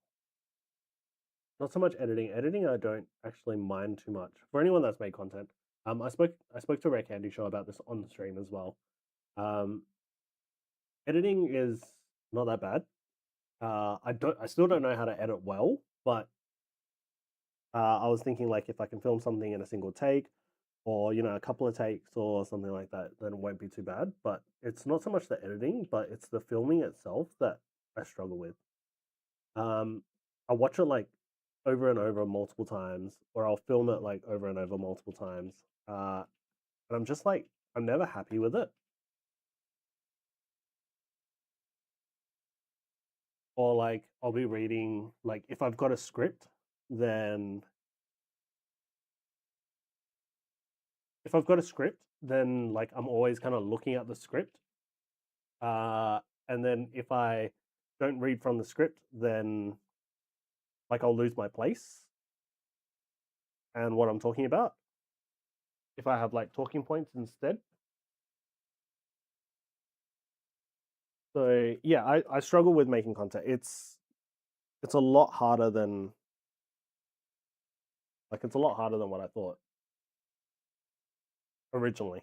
not so much editing. Editing I don't actually mind too much. For anyone that's made content, I spoke to Rare Candy Show about this on the stream as well. Editing is not that bad. I still don't know how to edit well, but I was thinking like if I can film something in a single take, or a couple of takes or something like that, then it won't be too bad. But it's not so much the editing, but it's the filming itself that I struggle with. I watch it like over and over multiple times, or I'll film it like over and over multiple times, and I'm just like I'm never happy with it. Or like I'll be reading, like if I've got a script, then like I'm always kind of looking at the script. And then if I don't read from the script, then like I'll lose my place and what I'm talking about if I have like talking points instead. So yeah, I struggle with making content. It's a lot harder than what I thought originally.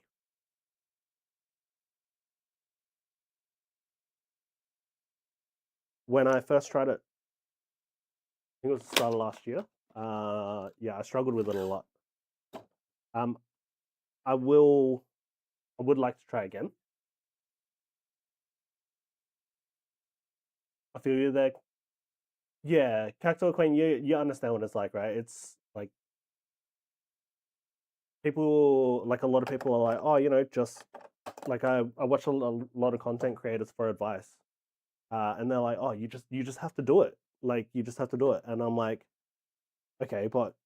When I first tried it, I think it was the start of last year. Yeah, I struggled with it a lot. I would like to try again. I feel you there. Yeah, Cactual Queen, you understand what it's like, right? It's like people, like a lot of people are like, oh, just like I watch a lot of content creators for advice, and they're like, oh, you just have to do it, like you just have to do it, and I'm like, okay, but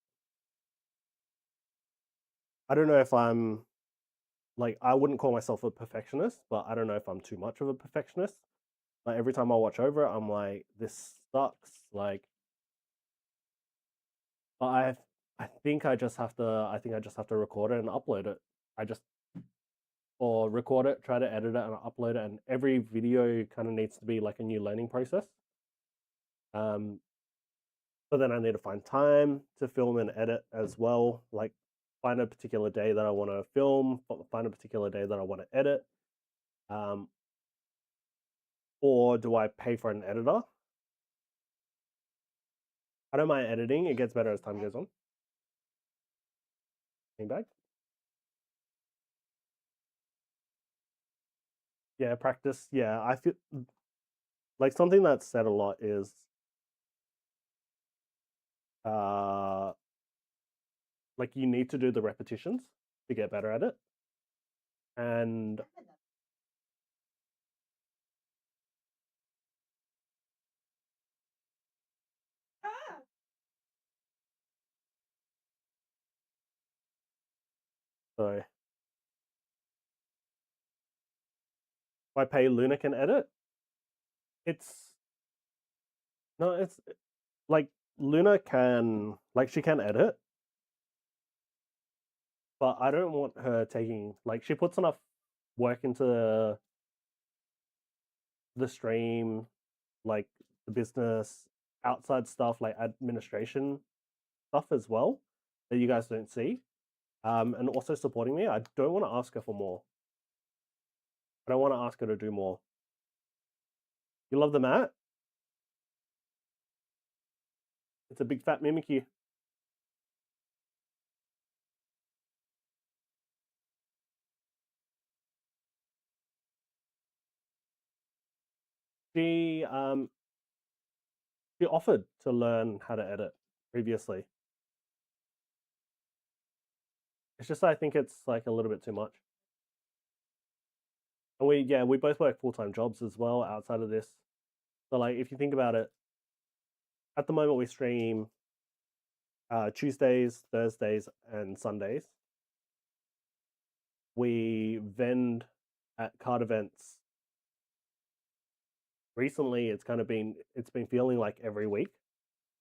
I don't know if I'm like I wouldn't call myself a perfectionist, but I don't know if I'm too much of a perfectionist. Like every time I watch over it, I'm like, this sucks, like. But I think I just have to record it and upload it. Or record it, try to edit it and upload it, and every video kind of needs to be like a new learning process. But then I need to find time to film and edit as well. Like find a particular day that I want to film, find a particular day that I want to edit. Or do I pay for an editor? I don't mind editing. It gets better as time goes on. Back. Yeah, practice. Yeah, I feel like something that's said a lot is like you need to do the repetitions to get better at it. And so if I pay Luna can edit, it's like Luna can, like she can edit, but I don't want her taking, like she puts enough work into the stream, like the business, outside stuff, like administration stuff as well, that you guys don't see. And also supporting me. I don't want to ask her for more. I don't want to ask her to do more. You love the mat? It's a big fat Mimikyu. She offered to learn how to edit previously. It's just I think it's like a little bit too much. And we both work full-time jobs as well outside of this. So like if you think about it, at the moment we stream Tuesdays, Thursdays, and Sundays. We vend at card events. Recently it's been feeling like every week.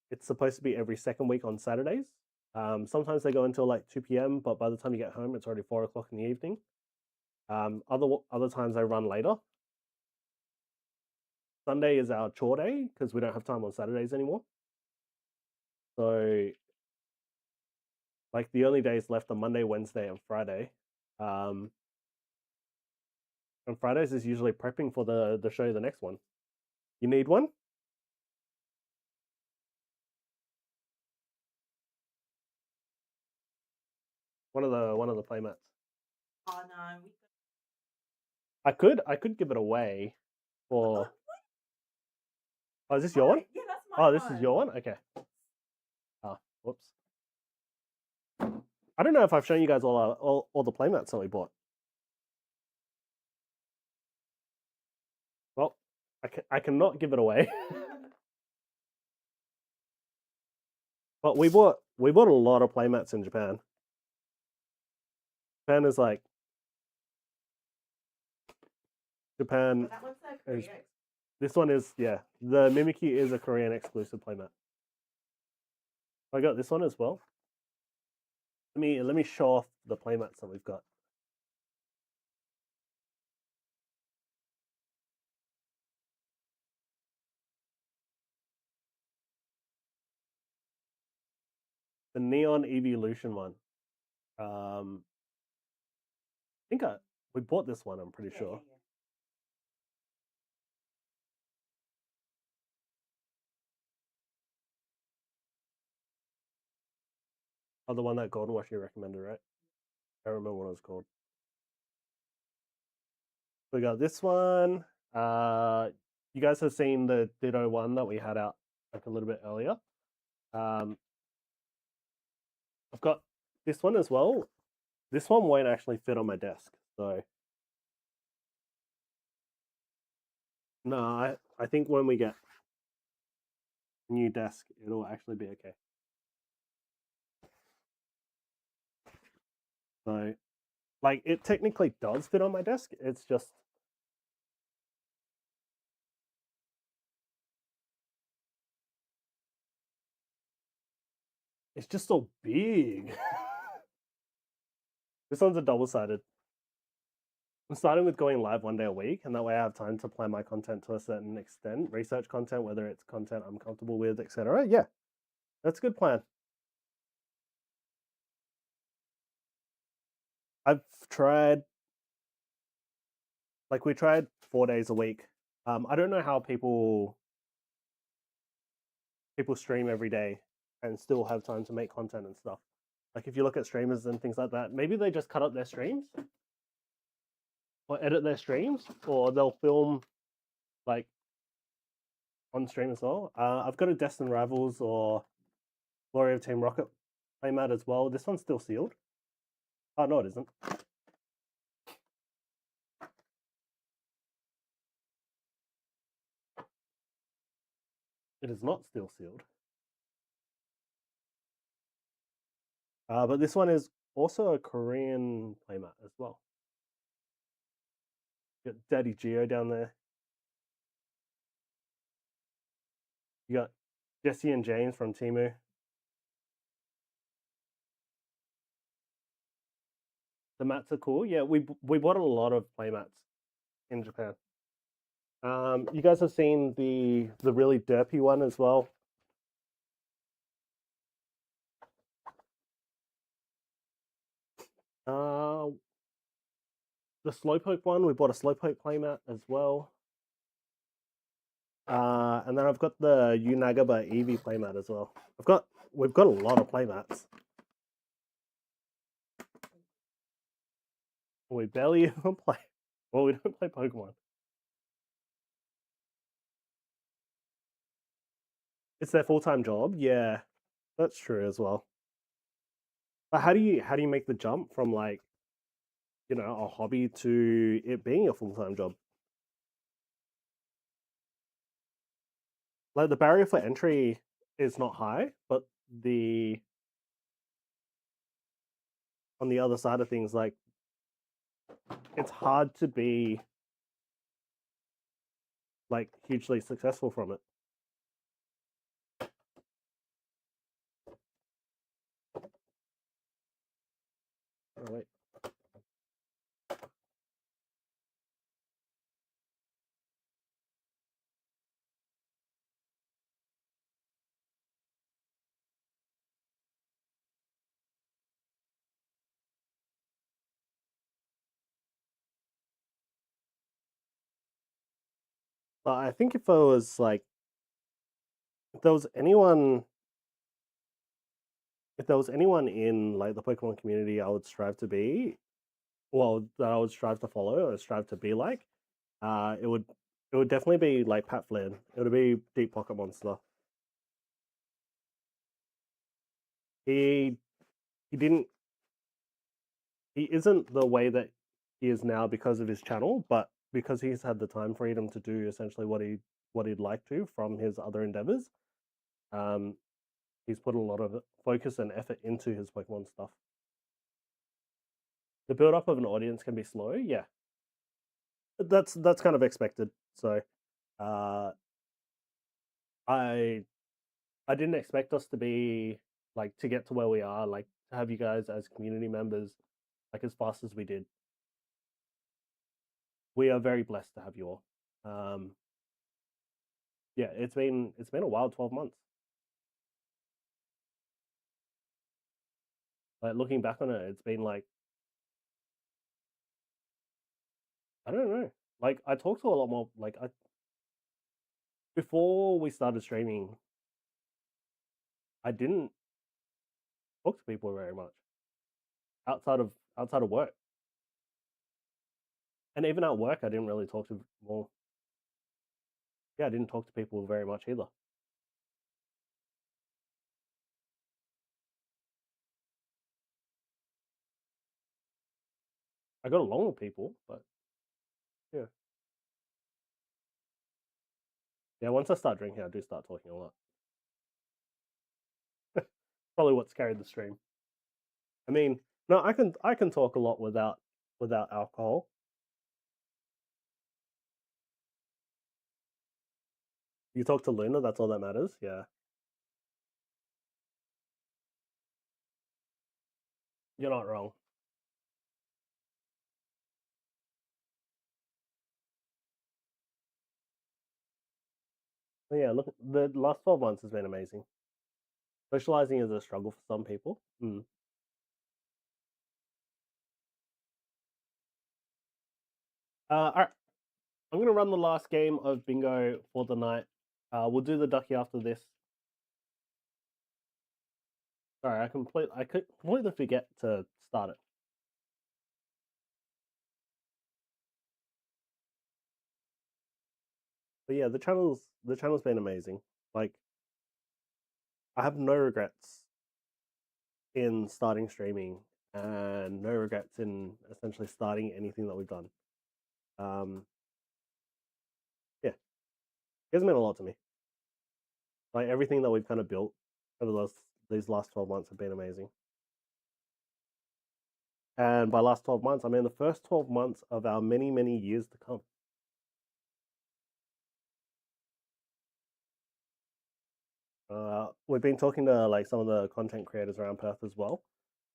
It's supposed to be every second week on Saturdays. Sometimes they go until like 2 p.m, but by the time you get home, it's already 4 o'clock in the evening. Other times I run later. Sunday is our chore day because we don't have time on Saturdays anymore. So, like, the only days left are Monday, Wednesday, and Friday. And Fridays is usually prepping for the show, the next one. You need one? One of the playmats. Oh no, we I could give it away for. Oh, is this your one? Yeah, that's my Oh, this is your one? Okay. Ah, whoops. I don't know if I've shown you guys all the playmats that we bought. Well, I cannot give it away. But we bought a lot of playmats in Japan. Japan is like Japan. That one's so is, Korea. this one is the Mimikyu is a Korean exclusive playmat. I got this one as well. Let me show off the playmats that we've got. The Neon Evolution one. I think we bought this one, I'm pretty sure. Yeah. Oh, the one that Golden Wash you recommended, right? I don't remember what it was called. So we got this one. You guys have seen the Ditto one that we had out like a little bit earlier. I've got this one as well. This one won't actually fit on my desk, so no, I think when we get a new desk, it'll actually be okay. So, like, it technically does fit on my desk. It's just so big. This one's a double-sided. I'm starting with going live one day a week, and that way I have time to plan my content to a certain extent, research content, whether it's content I'm comfortable with, etc. Yeah, that's a good plan. I've tried, like, we tried 4 days a week. I don't know how people stream every day and still have time to make content and stuff. Like, if you look at streamers and things like that, maybe they just cut up their streams or edit their streams, or they'll film like on stream as well. I've got a Destin Rivals or Glory of Team Rocket playmat as well. This one's still sealed. Oh no, it isn't. It is not still sealed. But this one is also a Korean playmat as well. You got Daddy Geo down there. You got Jesse and James from Temu. The mats are cool. Yeah, we bought a lot of playmats in Japan. You guys have seen the really derpy one as well. The Slowpoke one, we bought a Slowpoke playmat as well. And then I've got the Unagaba Eevee playmat as well. We've got a lot of playmats. We barely even play. Well, we don't play Pokemon. It's their full-time job. Yeah, that's true as well. But how do you make the jump from, like, you know, a hobby to it being a full-time job? Like, the barrier for entry is not high, but on the other side of things, like, it's hard to be like hugely successful from it. Oh, wait. I think if there was like, if there was anyone in like the Pokemon community I would strive to be, well, that I would strive to follow or strive to be like, it would definitely be like Pat Flynn. It would be Deep Pocket Monster. He didn't he isn't the way that he is now because of his channel, but because he's had the time freedom to do essentially what he'd like to from his other endeavors. He's put a lot of focus and effort into his Pokemon stuff. The build up of an audience can be slow, yeah. That's kind of expected. So, I didn't expect us to be like to get to where we are, like to have you guys as community members like as fast as we did. We are very blessed to have you all. Yeah, it's been a wild 12 months. Like looking back on it, it's been like, I don't know. Like I talked to a lot more. Like before we started streaming, I didn't talk to people very much outside of work, and even at work, I didn't really talk to more. Yeah, I didn't talk to people very much either. I got along with people, but yeah. Yeah, once I start drinking, I do start talking a lot. Probably what's carried the stream. I mean, no, I can talk a lot without alcohol. You talk to Luna, that's all that matters. Yeah, you're not wrong. But yeah, look, the last 12 months has been amazing. Socializing is a struggle for some people. All right, I'm gonna run the last game of bingo for the night. We'll do the ducky after this. Sorry, I could completely forget to start it. But yeah, the channel's been amazing. Like, I have no regrets in starting streaming, and no regrets in essentially starting anything that we've done. Yeah, it has meant a lot to me. Like everything that we've kind of built over these last 12 months have been amazing. And by last 12 months, I mean the first 12 months of our many, many years to come. We've been talking to like some of the content creators around Perth as well.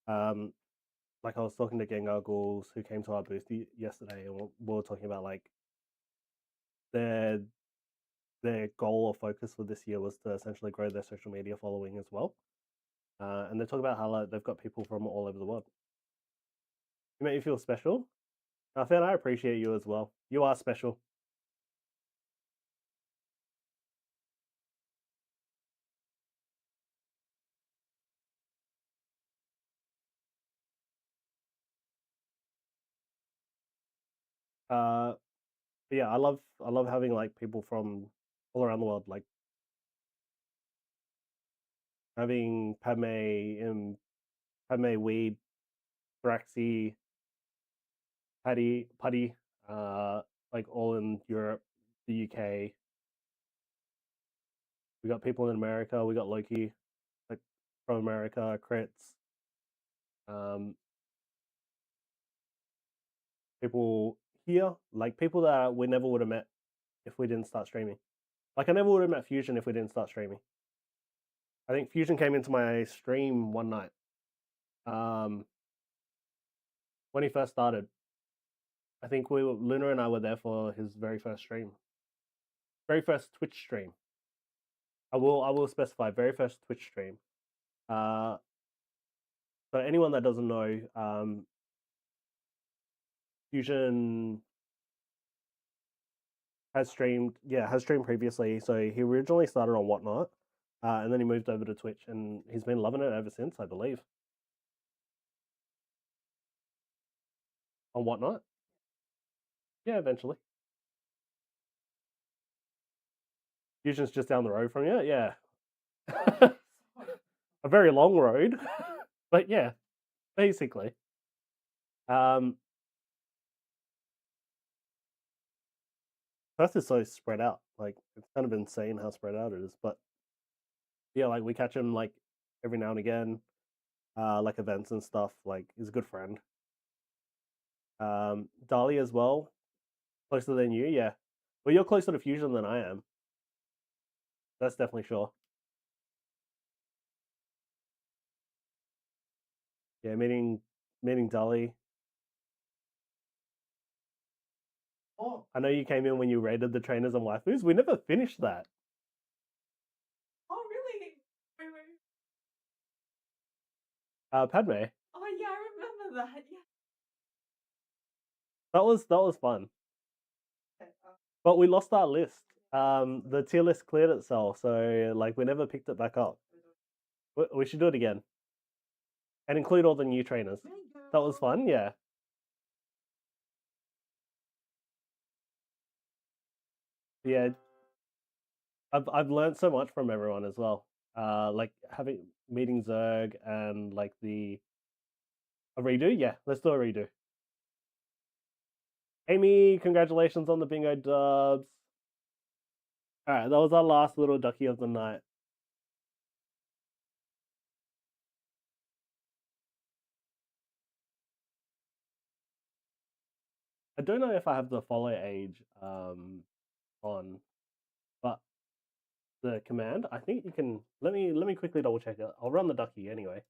Like I was talking to Gengargles who came to our booth yesterday, and we were talking about like their goal or focus for this year was to essentially grow their social media following as well. And they talk about how like, they've got people from all over the world. You make me feel special. Fan, I appreciate you as well. You are special. Yeah, I love having like people from all around the world, like having Padme Weed, Braxy, Putty, like all in Europe, the UK. We got people in America. We got Loki, like from America, Crits. People here, like people that we never would have met if we didn't start streaming. Like I never would have met Fusion if we didn't start streaming. I think Fusion came into my stream one night. When he first started. I think Luna and I were there for his very first stream. Very first Twitch stream. I will specify very first Twitch stream. So anyone that doesn't know, Fusion has streamed previously. So he originally started on Whatnot, and then he moved over to Twitch, and he's been loving it ever since, I believe. On Whatnot? Yeah, eventually. Fusion's just down the road from you, yeah. A very long road, but yeah, basically. Perth is so spread out. Like, it's kind of insane how spread out it is. But yeah, like we catch him like every now and again, like events and stuff. Like, he's a good friend. Dali as well, closer than you, yeah. Well, you're closer to Fusion than I am. That's definitely sure. Yeah, meeting Dali. Oh, I know you came in when you raided the trainers and waifus. We never finished that. oh, really? Wait. Padme. Oh, yeah, I remember that. Yeah. That was fun. Okay, But we lost our list. The tier list cleared itself, so like we never picked it back up. We should do it again. And include all the new trainers. That was fun, yeah. Yeah. I've learned so much from everyone as well. Like meeting Zerg and like a redo. Yeah, let's do a redo. Amy, congratulations on the bingo dubs. All right, that was our last little ducky of the night. I don't know if I have the follow age on, but the command, I think you can. Let me quickly double check it. I'll run the ducky anyway.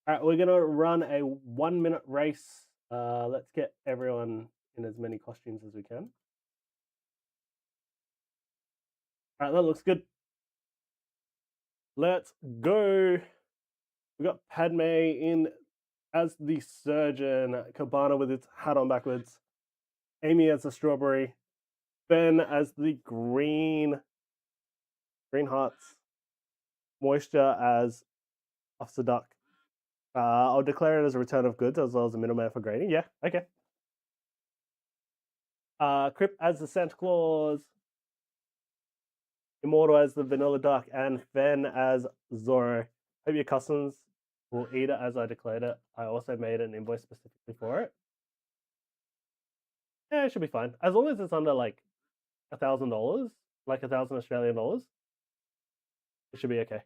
All right, we're gonna run a 1 minute race. Let's get everyone in as many costumes as we can. All right, that looks good. Let's go. We got Padme in as the surgeon, Cabana with its hat on backwards, Amy as the strawberry, Ben as the green hearts, Moisture as Officer Duck. I'll declare it as a return of goods as well as a middleman for grading. Yeah, okay. Crip as the Santa Claus, Immortal as the Vanilla Duck, and Fen as Zorro. Hope your customs will eat it as I declared it. I also made an invoice specifically for it. Yeah, it should be fine. As long as it's under like $1,000, like 1,000 Australian dollars, it should be okay.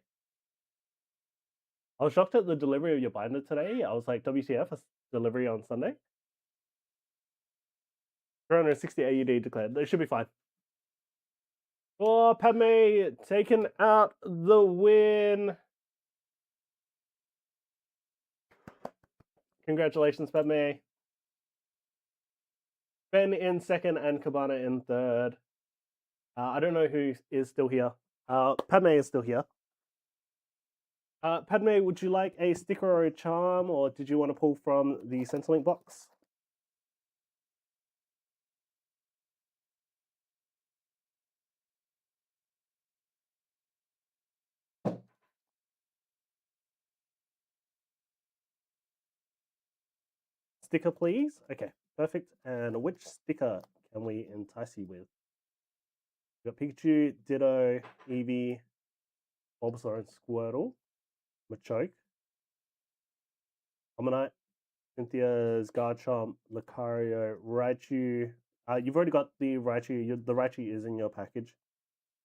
I was shocked at the delivery of your binder today. I was like, WTF, a delivery on Sunday? 360 AUD declared. It should be fine. Oh, Padme taking out the win. Congratulations, Padme. Ben in second and Cabana in third. I don't know who is still here. Padme is still here. Padme, would you like a sticker or a charm, or did you want to pull from the Centrelink box? Sticker, please. Okay, perfect. And which sticker can we entice you with? We got Pikachu, Ditto, Eevee, Bulbasaur, and Squirtle, Machoke, Omanyte, Cynthia's Garchomp, Lucario, Raichu. You've already got the Raichu. The Raichu is in your package.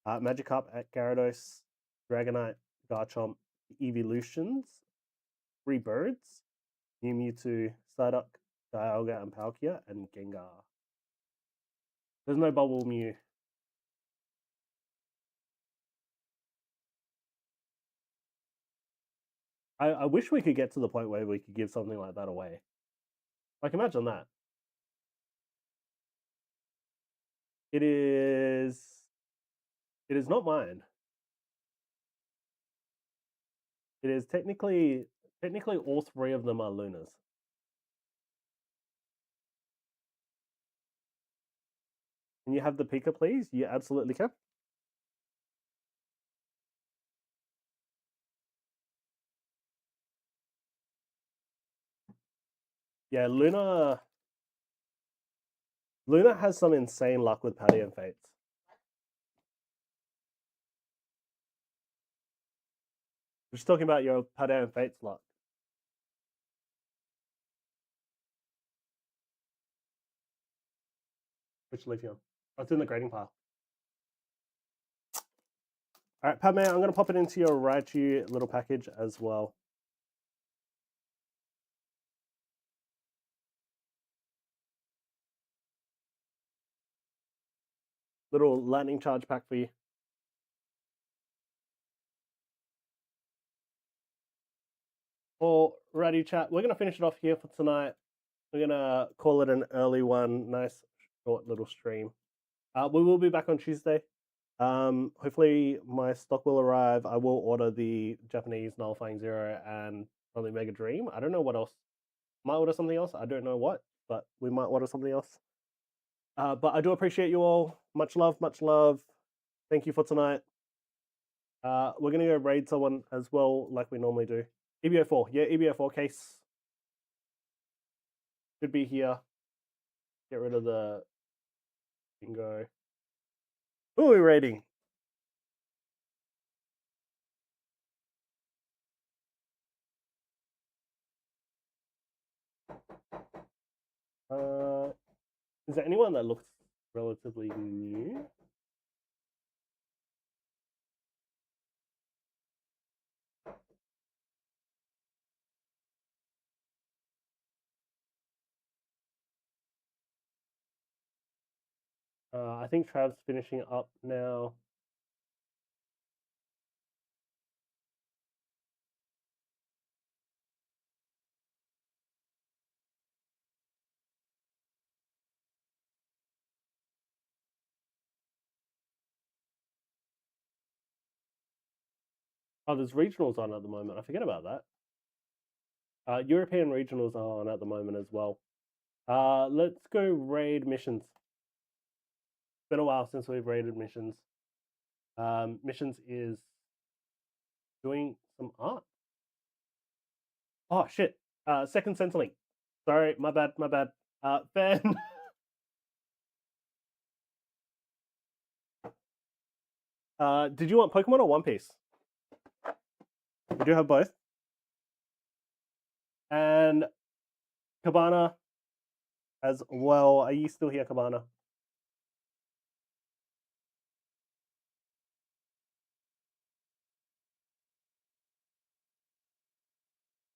Magikarp at Gyarados, Dragonite, Garchomp, Evolutions, 3 birds, Mew Mewtwo, Psyduck, Dialga, and Palkia, and Gengar. There's no Bubble Mew. I wish we could get to the point where we could give something like that away. Like, imagine that. It is not mine. It is technically all 3 of them are Luna's. Can you have the Pika, please? You absolutely can. Yeah, Luna has some insane luck with Patty and Fates. We're just talking about your Patty and Fates luck. Which lithium? Oh, it's in the grading pile. All right, Padme, I'm going to pop it into your Raichu little package as well. Little lightning charge pack for you. Alrighty, chat. We're going to finish it off here for tonight. We're going to call it an early one. Nice, short little stream. We will be back on Tuesday. Hopefully my stock will arrive. I will order the Japanese Nullifying Zero and probably Mega Dream. I don't know what else. Might order something else. I don't know what, but we might order something else. But I do appreciate you all. Much love, much love. Thank you for tonight. We're going to go raid someone as well, like we normally do. EBO4. Yeah, EBO4 case. Should be here. Get rid of the bingo. Who are we raiding? Is there anyone that looks relatively new? I think Trav's finishing up now. Oh, there's regionals on at the moment. I forget about that. European regionals are on at the moment as well. Let's go raid missions. It's been a while since we've raided missions. Missions is doing some art. Oh shit. Second Centrelink. Sorry, my bad. Ben. Did you want Pokemon or One Piece? We do have both. And Cabana as well. Are you still here, Cabana?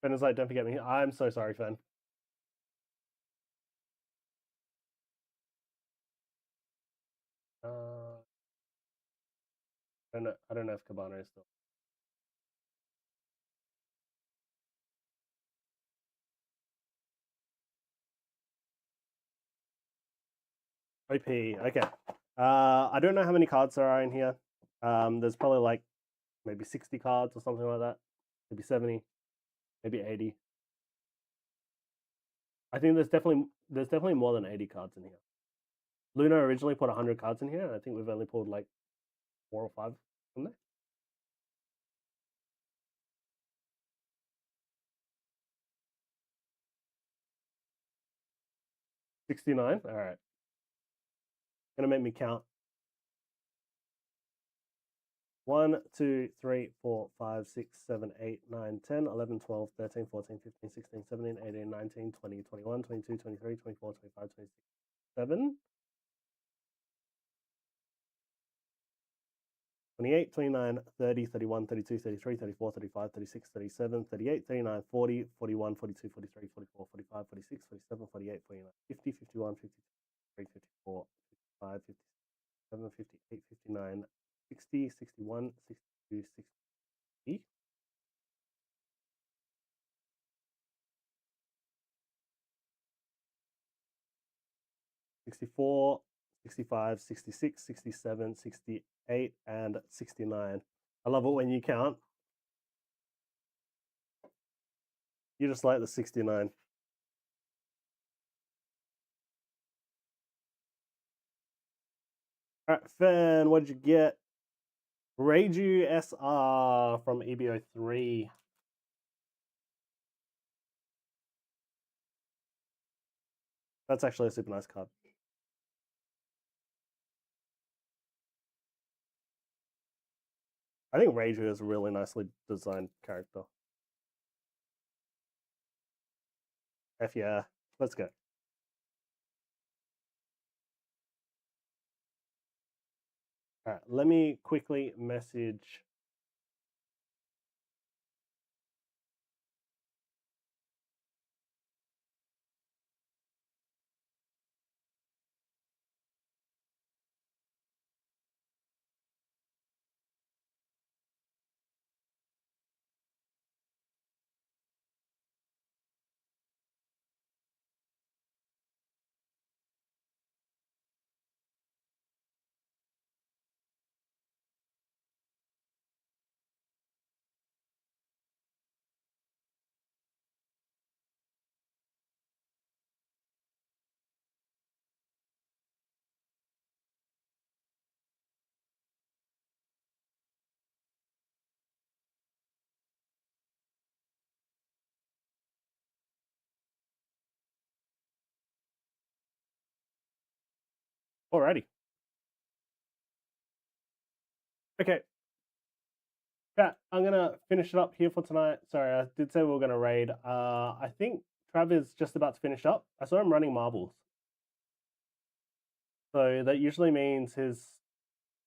Ben is like, don't forget me. I'm so sorry, Fen. I don't know if Cabana is still. OP. Okay. I don't know how many cards there are in here. There's probably like maybe 60 cards or something like that. Maybe 70, maybe 80. I think there's definitely more than 80 cards in here. Luna originally put 100 cards in here, and I think we've only pulled like 4 or 5 from there. $69. All right. Gonna make me count. 1, 2, 3, 4, 5, 6, 7, 8, 9, 10, 11, 12, 13, 14, 15, 16, 17, 18, 19, 20, 21, 22, 23, 24, 25, 26, 7, 28, 29, 30, 31, 32, 33, 34, 35, 36, 37, 38, 39, 40, 41, 42, 43, 44, 45, 46, 47, 48, 49, 50, 51, 52, 53, 54, 55, 57, 58, 59, 60, 61, 62, 60. 64, 65, 66, 67, 68, and 69. I love it when you count. You just like the 69. Alright, Fern, what did you get? Reiju SR from EBO3. That's actually a super nice card. I think Reiju is a really nicely designed character. F yeah, let's go. Alright, let me quickly message. Alrighty. Okay. Yeah, I'm gonna finish it up here for tonight. Sorry, I did say we were gonna raid. I think Trav is just about to finish up. I saw him running marbles. So that usually means his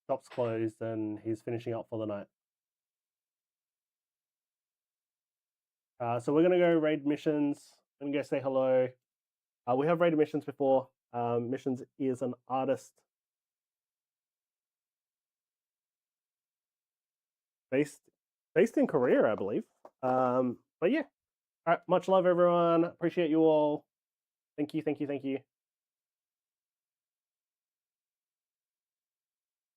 shop's closed and he's finishing up for the night. So we're gonna go raid missions. I'm gonna go say hello. We have raided missions before. Missions is an artist based in Korea, I believe. But yeah. All right, much love, everyone. Appreciate you all. Thank you.